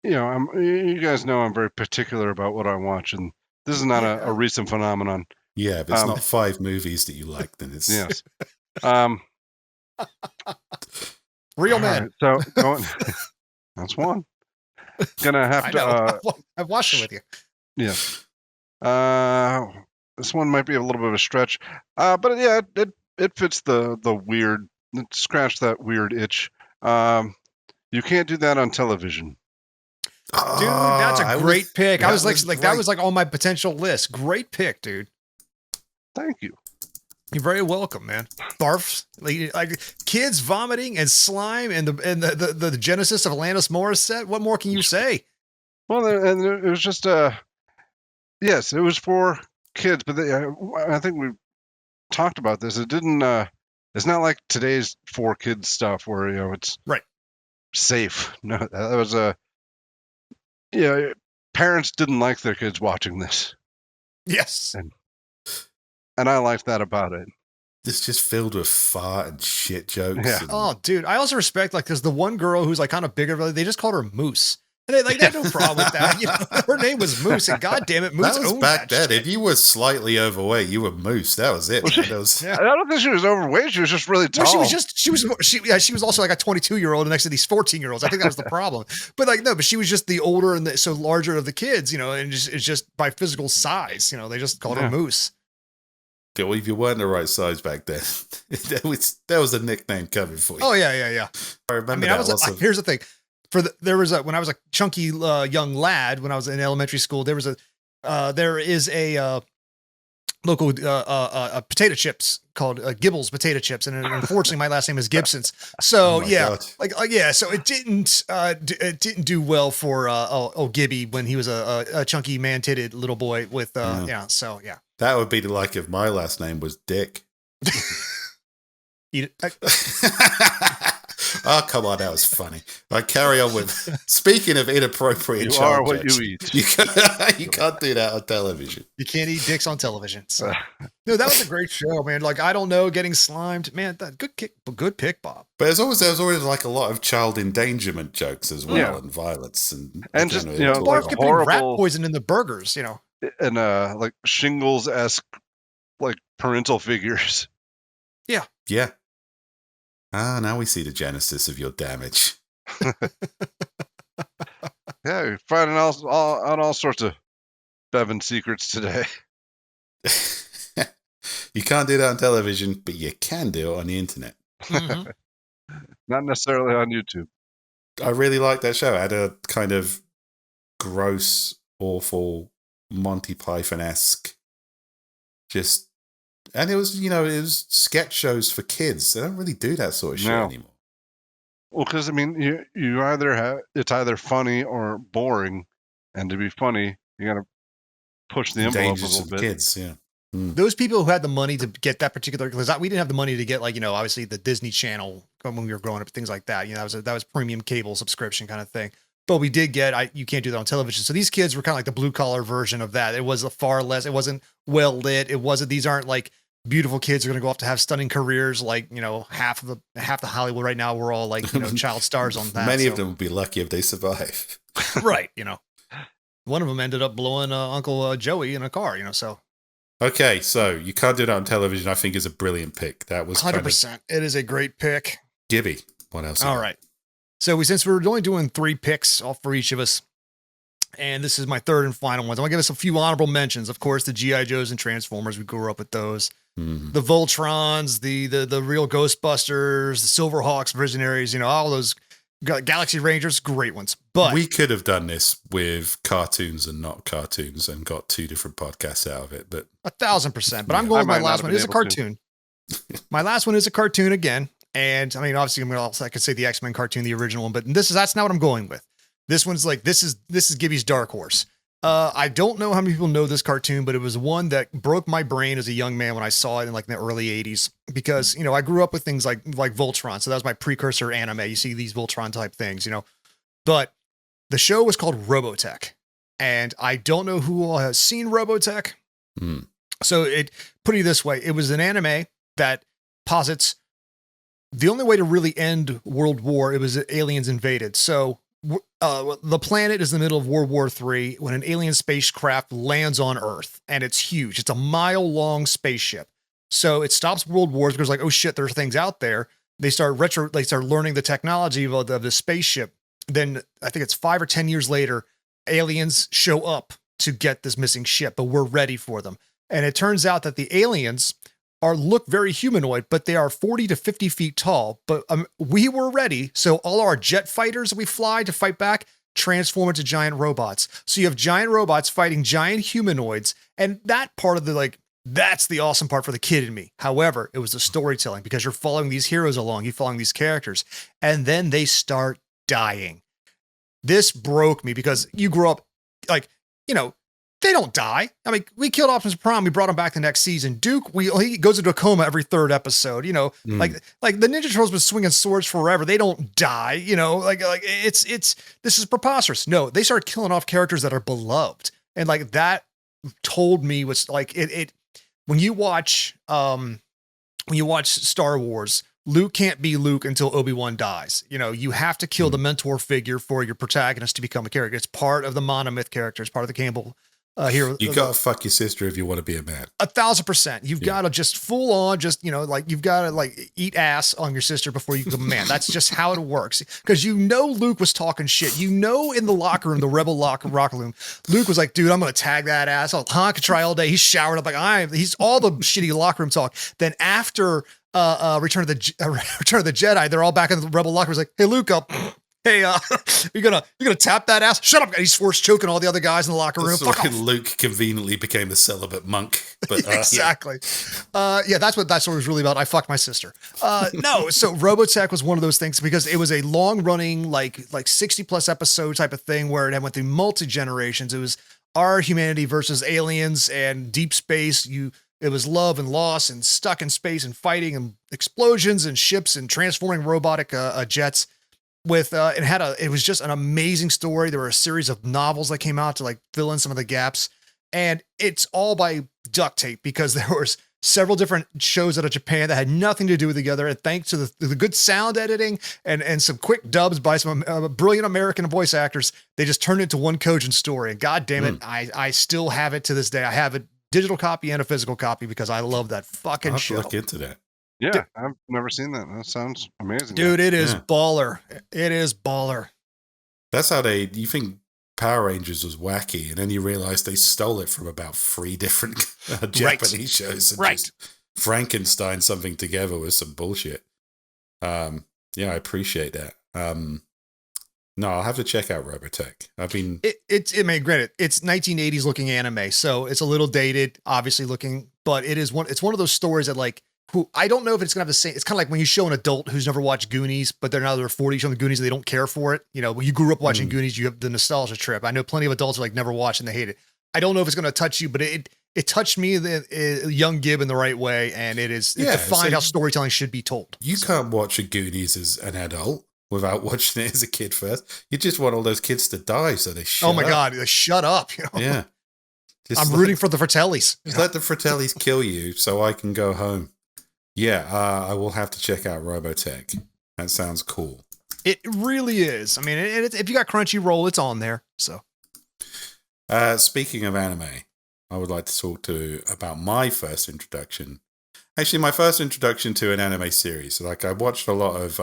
You guys know I'm very particular about what I watch, and this is not a recent phenomenon. Yeah, if it's not 5 movies that you like, then it's Yes. Real all man. right, so going. That's one. Gonna have I to. know. I've watched it with you. Yeah. This one might be a little bit of a stretch, but yeah, it fits the weird. It scratched that weird itch. You can't do that on television. Dude, that's a great pick. I that was was like that right. was like on my potential list. Great pick, dude. Thank you. You're very welcome, man. Barfs, like kids vomiting and slime and the genesis of Alanis Morissette. What more can you say? Well, and it was just yes, it was for kids, but I think we talked about this. It didn't. It's not like today's for kids stuff where it's Right. safe. No, that was parents didn't like their kids watching this, Yes. and I liked that about it. It's just filled with fart and shit jokes. Yeah. and- Oh, dude. I also respect because the one girl who's like kind of bigger, they just called her Moose. And they had no problem with that. You know, her name was Moose, and goddamn it, Moose that was owned back that then. shit. If you were slightly overweight, you were Moose. That was it. Man. That was, Yeah. I don't think she was overweight. She was just really tall. Well, she was also like a 22-year-old next to these 14-year-olds. I think that was the problem. But but she was just the older and so larger of the kids, and it's just by physical size, they just called her Moose. well, if you weren't the right size back then, that was a nickname coming for you. Oh yeah. I remember Here's the thing. When I was a chunky young lad, when I was in elementary school, there is a local potato chips called Gibble's potato chips, and unfortunately my last name is Gibson's. So God. so it didn't do well for Gibby when he was a chunky man-titted little boy with so yeah. That would be like if my last name was Dick. Eat it. Oh, come on, that was funny. Right, carry on with. Speaking of inappropriate You child are what jokes, you eat. you can't do that on television. You can't eat dicks on television. So. No, that was a great show, man. Like, I don't know, getting slimed, man. That good pick, Bob. But there was always like a lot of child endangerment jokes as well, Yeah. and violence, and And again, just, we you know, talk Bars like kept about- putting rat horrible- poison in the burgers, you know. and like shingles-esque like parental figures. yeah. Ah, now we see the genesis of your damage. Yeah, you're finding out all sorts of Bevan secrets today. You can't do that on television, but you can do it on the internet. Mhm. Not necessarily on YouTube. I really liked that show. It had a kind of gross, awful, Monty Python-esque, and it was, it was sketch shows for kids. They don't really do that sort of shit No. anymore. Well, because I mean, you either have it's either funny or boring, and to be funny, you got to push the envelope a Dangerous little to the bit. kids, yeah. Those people who had the money to get that particular, because we didn't have the money to get, like, obviously the Disney Channel when we were growing up, things like that. That was premium cable subscription kind of thing. But we did get, you can't do that on television. So these kids were kind of like the blue collar version of that. It was a far less, it wasn't well lit. These aren't like beautiful kids who are going to go off to have stunning careers. Like, half the Hollywood right now, we're all like, child stars on that. Many of them would be lucky if they survive. Right. One of them ended up blowing Uncle Joey in a car, so. Okay, so you can't do that on television. I think is a brilliant pick. That was 100%. It is a great pick. Gibby. What else? All right. So since we're only doing 3 picks off for each of us, and this is my third and final ones, I want to give us a few honorable mentions. Of course, the G.I. Joes and Transformers. We grew up with those. Mhm. The Voltrons, the real Ghostbusters, the Silverhawks, Visionaries, all those Galaxy Rangers, great ones. But we could have done this with cartoons and not cartoons and got 2 different podcasts out of it. But 1,000%. But I'm Yeah. going I with my might not last have one. been It's a able to. cartoon. My last one is a cartoon again. And I mean, obviously, I could say the X-Men cartoon, the original one, but that's not what I'm going with. This one's like, this is Gibby's dark horse. I don't know how many people know this cartoon, but it was one that broke my brain as a young man when I saw it in like the early 80s, because, I grew up with things like Voltron. So that was my precursor anime. You see these Voltron type things, but the show was called Robotech, and I don't know who all has seen Robotech. Mm. So put it this way, it was an anime that posits the only way to really end World War, it was aliens invaded. So the planet is in the middle of World War III when an alien spacecraft lands on Earth, and it's huge. It's a mile-long spaceship. So it stops world wars because, like, oh shit, there's things out there. They start learning the technology of the spaceship. Then I think it's 5 or 10 years later, aliens show up to get this missing ship, but we're ready for them. And it turns out that the aliens look very humanoid, but they are 40 to 50 feet tall. But we were ready. So all our jet fighters that we fly to fight back transform into giant robots. So you have giant robots fighting giant humanoids. And that part of that's the awesome part for the kid in me. However, it was the storytelling, because you're following these heroes along, you're following these characters, and then they start dying. This broke me, because you grew up like, they don't die. I mean, we killed Optimus Prime. We brought him back the next season. Duke, he goes into a coma every 3rd episode. Like the Ninja Turtles been swinging swords forever. They don't die. This is preposterous. No, they started killing off characters that are beloved, and like that told me what's like it. When you watch Star Wars, Luke can't be Luke until Obi-Wan dies. You have to kill the mentor figure for your protagonist to become a character. It's part of the monomyth character. It's part of the Campbell hero. you got to fuck your sister if you want to be a man. 1,000%. You've got to just full on, you've got to like eat ass on your sister before you become a man. That's just how it works. Because Luke was talking shit. In the locker room, the rebel locker room, Luke was like, dude, I'm going to tag that ass. I could try all day. He's showered up he's all the shitty locker room talk. Then after Return of the Jedi, they're all back in the rebel locker room. Like, hey, Luke, hey, you're gonna tap that ass? Shut up! He's force choking all the other guys in the locker room. That's why Luke conveniently became a celibate monk. But exactly. That's what that story was really about. I fucked my sister. No, so Robotech was one of those things, because it was a long running, like 60+ episode type of thing, where it went through multi generations. It was our humanity versus aliens and deep space. It was love and loss and stuck in space and fighting and explosions and ships and transforming robotic jets. It was just an amazing story. There were a series of novels that came out to like fill in some of the gaps, and it's all by duct tape because there was several different shows out of Japan that had nothing to do with together. And thanks to the good sound editing and some quick dubs by some brilliant American voice actors, they just turned it into one cogent story. And God damn it, I still have it to this day. I have a digital copy and a physical copy because I love that fucking I'll have show. to look into that. Yeah, I've never seen that. That sounds amazing. Dude, it is Yeah. baller. It is baller. That's how you think Power Rangers was wacky, and then you realize they stole it from about 3 different Japanese shows and just Frankenstein something together with some bullshit. Yeah, I appreciate that. No, I'll have to check out Robotech. Granted, it's 1980s looking anime, so it's a little dated, obviously looking, but it's one of those stories that like, I don't know if it's gonna have the same. It's kind of like when you show an adult who's never watched Goonies, but they're now they're 40 showing the Goonies and they don't care for it. You know, when you grew up watching Goonies, you have the nostalgia trip. I know plenty of adults who like never watched and they hate it. I don't know if it's gonna touch you, but it touched me, the young Gib, in the right way, and it defined how storytelling should be told. You can't watch a Goonies as an adult without watching it as a kid first. You just want all those kids to die, so they shut up. Oh my God, they shut up! You know? Yeah, I'm rooting for the Fratellis. Just let the Fratellis kill you, so I can go home. Yeah, I will have to check out Robotech. That sounds cool. It really is. I mean, if you got Crunchyroll, it's on there. So, speaking of anime, I would like to talk about my first introduction. Actually, my first introduction to an anime series. Like, I watched a lot of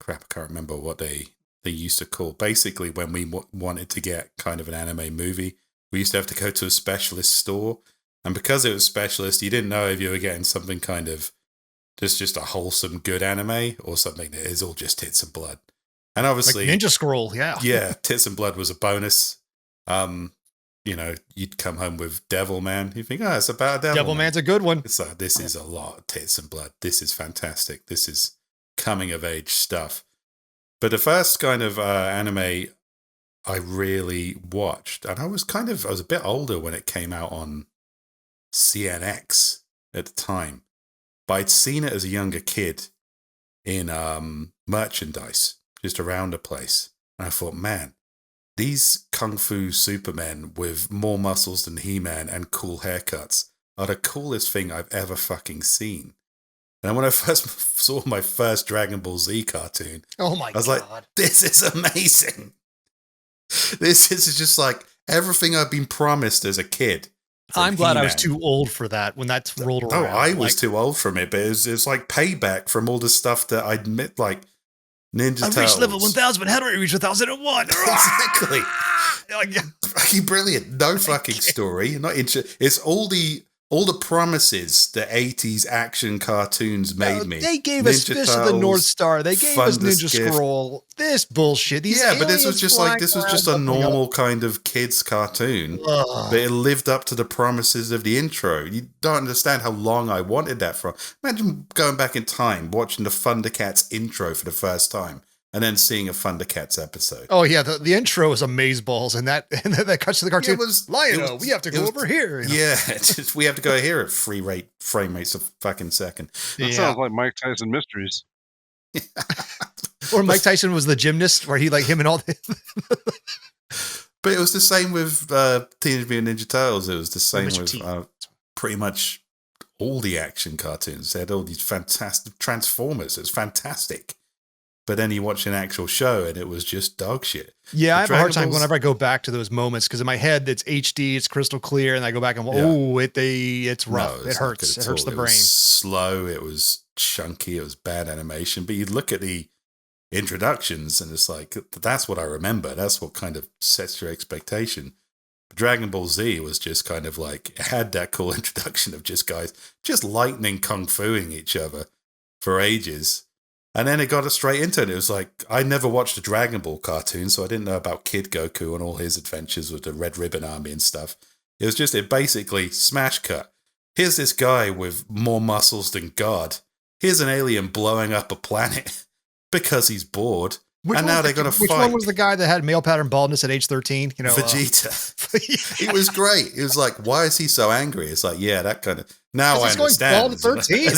crap. I can't remember what they used to call. Basically, when we wanted to get kind of an anime movie, we used to have to go to a specialist store. And because it was specialist, you didn't know if you were getting something kind of just a wholesome, good anime or something that is all just tits and blood. And obviously, like Ninja Scroll, yeah. Yeah, tits and blood was a bonus. You know, you'd come home with Devilman. You think, it's about Devilman's a good one. It's like, this is a lot of tits and blood. This is fantastic. This is coming of age stuff. But the first kind of anime I really watched, and I was a bit older when it came out on CNX at the time, but I'd seen it as a younger kid in merchandise just around the place, and I thought, man, these kung fu supermen with more muscles than He-Man and cool haircuts are the coolest thing I've ever fucking seen. And when I first saw my first Dragon Ball Z cartoon, oh my God, I was like, this is amazing. This is just like everything I've been promised as a kid. I'm glad He-Man. I was too old for that when that's rolled around. No, I was too old from it, but it's like payback from all the stuff that I'd admit, like Ninja Turtles. I reached level 1000, but how do I reach 1001? Exactly. Fucking brilliant. No fucking story. Not It's all the promises the 80s action cartoons made me. They gave us Fist of the North Star. They gave us Ninja Scroll. This bullshit. But this was just a normal kind of kids cartoon. But it lived up to the promises of the intro. You don't understand how long I wanted that for. Imagine going back in time, watching the Thundercats intro for the first time, and then seeing a Thundercats episode. Oh yeah, the intro is amazeballs, and that cuts to the cartoon. Lion-O, we have to go over here. You know? Yeah, we have to go here at frame rates a fucking second. That sounds like Mike Tyson Mysteries. Or Mike Tyson was the gymnast, where he like him and all. But it was the same with Teenage Mutant Ninja Turtles. It was the same with pretty much all the action cartoons. They had all these fantastic Transformers. It was fantastic. But then you watch an actual show and it was just dog shit. Yeah, I have a hard time whenever I go back to those moments because in my head it's HD, it's crystal clear, and I go back and it's rough. No, it hurts. It hurts the brain. It was slow. It was chunky. It was bad animation. But you look at the introductions and it's like, that's what I remember. That's what kind of sets your expectation. Dragon Ball Z was just kind of like, it had that cool introduction of just guys just lightning kung fuing each other for ages. And then it got us straight into it. It was like, I never watched a Dragon Ball cartoon, so I didn't know about Kid Goku and all his adventures with the Red Ribbon Army and stuff. It basically smash cut. Here's this guy with more muscles than God. Here's an alien blowing up a planet because he's bored. Which one was the guy that had male pattern baldness at age 13? You know, Vegeta. It was great. It was like, why is he so angry? It's like, yeah, that kind of. Now I He's going understand. 12 to 13.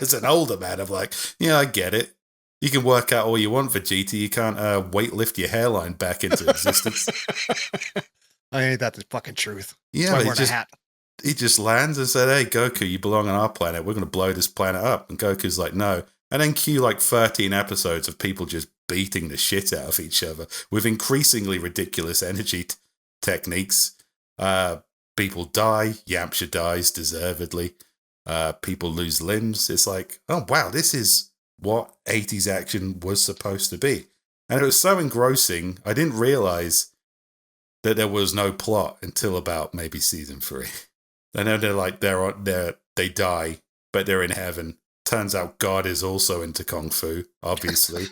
As an older man, I'm like, yeah, I get it. You can work out all you want for GT. You can't weightlift your hairline back into existence. Ain't that the fucking truth? Yeah, That's why I'm but wearing a hat. he just lands and said, hey, Goku, you belong on our planet. We're going to blow this planet up. And Goku's like, no. And then cue like 13 episodes of people just beating the shit out of each other with increasingly ridiculous energy techniques. People die. Yamcha dies deservedly. People lose limbs. It's like, oh, wow, this is what 80s action was supposed to be. And it was so engrossing, I didn't realize that there was no plot until about maybe season 3. And then they're like, they die, but they're in heaven. Turns out God is also into Kung Fu, obviously. Is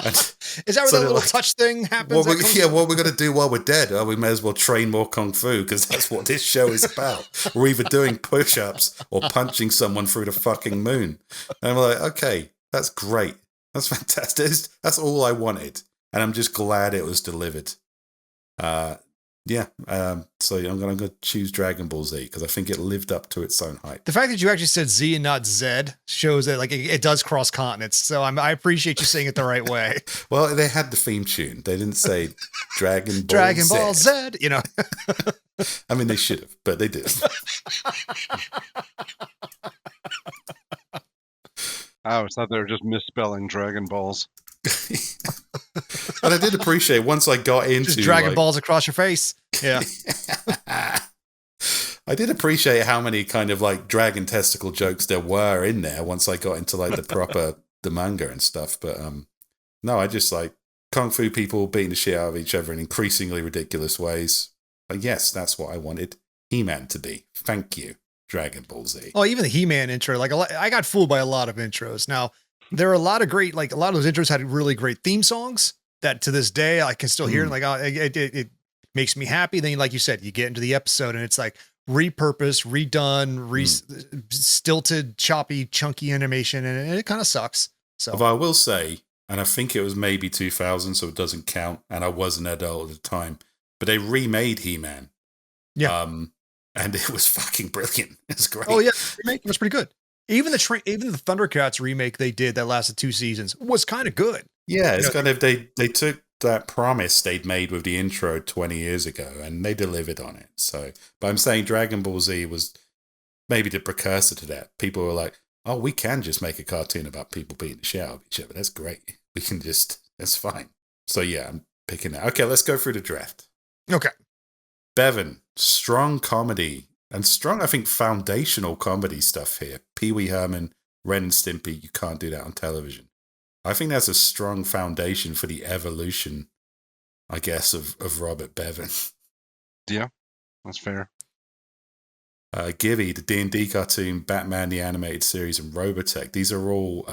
that where so the little like, touch thing happens? what we're going to do while we're dead? Oh, we may as well train more Kung Fu, because that's what this show is about. We're either doing push-ups or punching someone through the fucking moon. And we're like, okay, that's great. That's fantastic. That's all I wanted. And I'm just glad it was delivered. So I'm going to choose Dragon Ball Z because I think it lived up to its own hype. The fact that you actually said Z and not Z shows that like it does cross continents. So I appreciate you saying it the right way. Well, they had the theme tune. They didn't say Dragon Ball Z, you know. I mean, they should have, but they didn't. I always thought they were just misspelling Dragon Balls. And I did appreciate once I got into just Dragon Balls across your face. Yeah. I did appreciate how many kind of like dragon testicle jokes there were in there once I got into like the manga and stuff. But no, I just like Kung Fu people beating the shit out of each other in increasingly ridiculous ways. But yes, that's what I wanted He-Man to be. Thank you, Dragon Ball Z. Oh, even the He-Man intro, like I got fooled by a lot of intros. Now, there are a lot of great, like a lot of those intros had really great theme songs that to this day I can still hear. Like it makes me happy. Then, like you said, you get into the episode and it's like repurposed, redone, stilted, choppy, chunky animation, and it kind of sucks. So, if I will say, and I think it was maybe 2000, so it doesn't count, and I was an adult at the time, but they remade He-Man. Yeah. And it was fucking brilliant. It's great. Oh yeah, the remake was pretty good. Even the Thundercats remake they did that lasted 2 seasons was kind of good. Yeah, it's kind of they took that promise they'd made with the intro 20 years ago and they delivered on it. So, but I'm saying Dragon Ball Z was maybe the precursor to that. People were like, "Oh, we can just make a cartoon about people beating the shit out of each other. That's great. We can just that's fine." So yeah, I'm picking that. Okay, let's go through the draft. Okay. Bevan, strong comedy and strong, I think, foundational comedy stuff here. Pee Wee Herman, Ren and Stimpy, you can't do that on television. I think that's a strong foundation for the evolution, I guess, of Robert Bevan. Yeah, that's fair. Gibby, the D&D cartoon, Batman, the animated series, and Robotech. These are all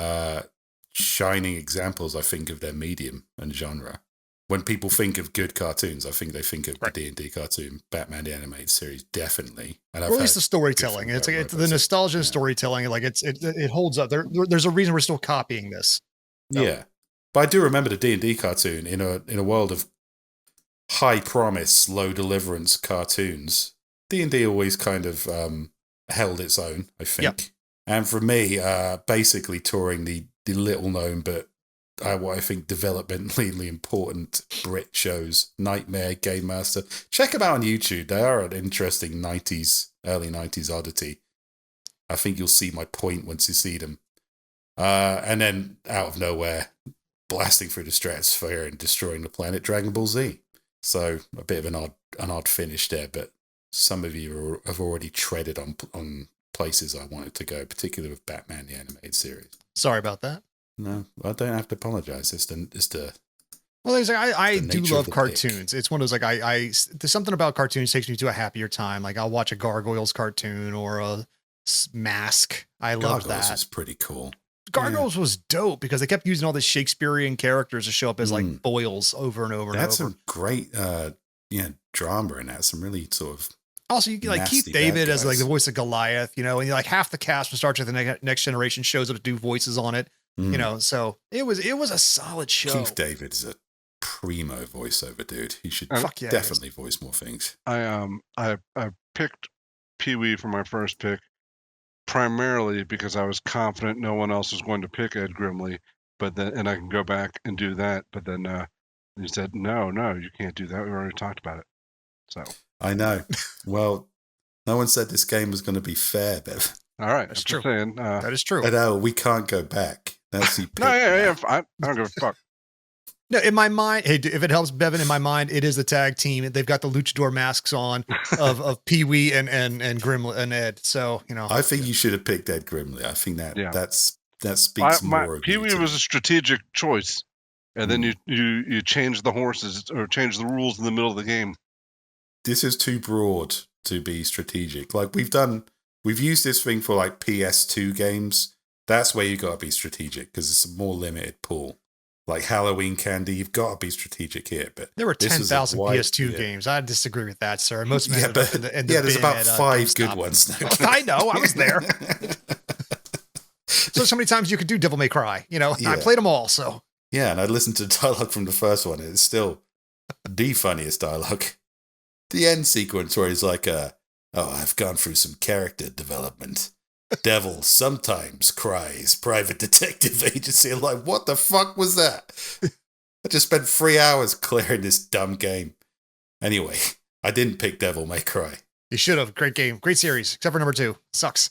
shining examples, I think, of their medium and genre. When people think of good cartoons, I think they think of the D&D cartoon, Batman the animated series, definitely. And or at least the storytelling. It's like the nostalgia and storytelling. Like it holds up. There's a reason we're still copying this. So. Yeah, but I do remember the D&D cartoon in a world of high promise, low deliverance cartoons. D&D always kind of held its own, I think. Yep. And for me, basically touring the little known but what I think developmentally important Brit shows, Nightmare, Game Master. Check them out on YouTube. They are an interesting early 90s oddity. I think you'll see my point once you see them. And then out of nowhere, blasting through the stratosphere and destroying the planet, Dragon Ball Z. So a bit of an odd finish there, but some of you have already treaded on places I wanted to go, particularly with Batman the animated series. Sorry about that. No, I don't have to apologize. It's the well, there's like I do love cartoons. It's one of those like I there's something about cartoons takes me to a happier time. Like I'll watch a Gargoyles cartoon or a Mask. I love that. Gargoyles was pretty cool. Gargoyles was dope because they kept using all the Shakespearean characters to show up as like foils over and over and over. That's some great drama in that. Some really sort of also you like Keith David as like the voice of Goliath, and like half the cast from Star Trek: The Next Generation shows up to do voices on it. So it was a solid show. Keith David is a primo voiceover dude. He should Fuck yeah, definitely voice more things. I picked Pee-wee for my first pick primarily because I was confident no one else was going to pick Ed Grimley, and I can go back and do that. But then you said no, you can't do that. We already talked about it. So I know. Well, no one said this game was going to be fair, Bev. all right, That's I'm true. just saying. That is true. I know we can't go back. That's the pick No, yeah, now. I don't give a fuck. No, in my mind, hey, if it helps Bevan, in my mind, it is the tag team. They've got the luchador masks on of Pee-wee and Grimley and Ed. So, I think you should have picked Ed Grimley. I think that speaks My more of you Pee-wee to was me. a strategic choice, and then you change the horses or change the rules in the middle of the game. This is too broad to be strategic. Like we've used this thing for like PS2 games. That's where you got to be strategic because it's a more limited pool. Like Halloween candy, you've got to be strategic here. But there were this is a 10,000 wide- PS2 yeah. games. I disagree with that, sir. Most of them Yeah, ended up but in the there's bin about at, 5 good GameStop. ones now. I know, I was there. So many times you could do Devil May Cry. I Yeah. played them all. So Yeah, and I listened to the dialogue from the first one. It's still the funniest dialogue. The end sequence where he's like, I've gone through some character development. Devil sometimes cries private detective agency. I'm like, what the fuck was that? I just spent 3 hours clearing this dumb game. Anyway, I didn't pick Devil May Cry. you should have. Great game. Great series. Except for number 2. Sucks.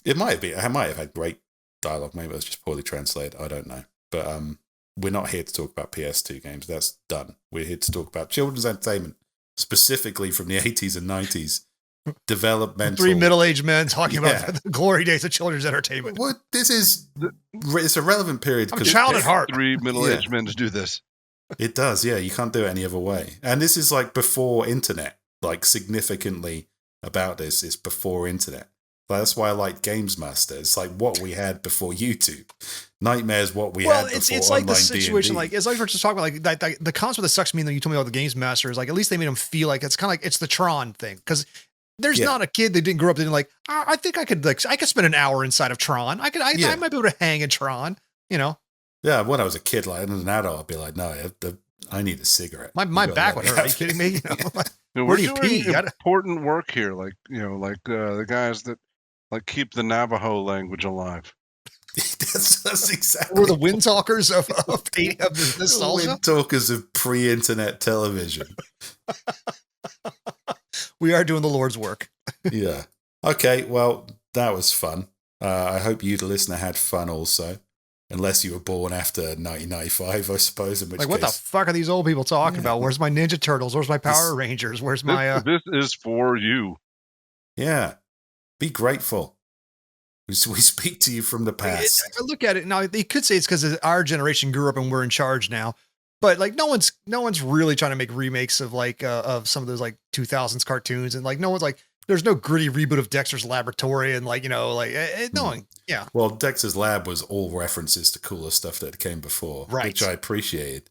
It might have been. I might have had great dialogue. Maybe it was just poorly translated. I don't know. But we're not here to talk about PS2 games. That's done. We're here to talk about children's entertainment, specifically from the 80s and 90s. Developmental. 3 middle-aged men talking Yeah. about the glory days of children's entertainment. What it's a relevant period I'm because child at heart. 3 middle-aged men to do this. it does. Yeah, you can't do it any other way. And this is like before internet. Like significantly about this is before internet. That's why I like Games Master. It's like what we had before YouTube. Nightmare's what we had before it's like the online situation, D&D. like it's like we're just talking about, like the concept that sucks me that you told me about the Games Master is like at least they made them feel like it's kind of like it's the Tron thing because there's not a kid that didn't grow up and like I think I could spend an hour inside of Tron. I might be able to hang in Tron. Yeah, when I was a kid, like as an adult, I'd be like, no, I need a cigarette. My back would hurt. Are you kidding me? Where Where do you doing pee? important work here, like the guys that like keep the Navajo language alive. that's exactly. We're the wind talkers of this the also. wind talkers of pre-internet television. We are doing the Lord's work. Yeah. Okay. Well, that was fun. I hope you, the listener, had fun also. Unless you were born after 1995, I suppose. In which Like, what the case, fuck are these old people talking about? Where's my Ninja Turtles? Where's my Power Rangers? Where's my? This is for you. yeah. Be grateful. We speak to you from the past. I look at it now. They could say it's because our generation grew up and we're in charge now. But like, no one's really trying to make remakes of like of some of those like 2000s cartoons, and like no one's like. There's no gritty reboot of Dexter's Laboratory and like, no one. Yeah. Well, Dexter's Lab was all references to cooler stuff that came before, Right. which I appreciated.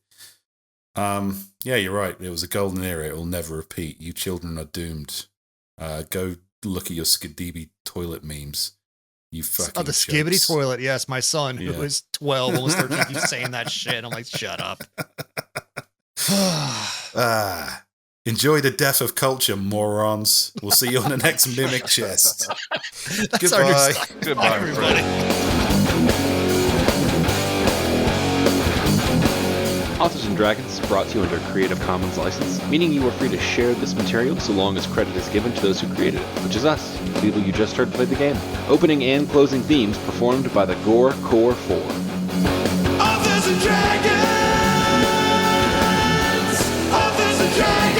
Yeah, you're right. It was a golden era. It will never repeat. You children are doomed. Go look at your Skibidi toilet memes. You fucking Oh, the Skibidi jokes. toilet. Yes, my son, Yeah. who is 12, almost 13, keeps saying that shit. I'm like, shut up. Enjoy the death of culture, morons. We'll see you on the next Mimic Chest. That's our new Goodbye. style. Goodbye, Bye, everybody. Authors and Dragons is brought to you under a Creative Commons license, meaning you are free to share this material so long as credit is given to those who created it, which is us, the people you just heard play the game. Opening and closing themes performed by the Gore Core 4. Authors and Dragons! Authors and Dragons!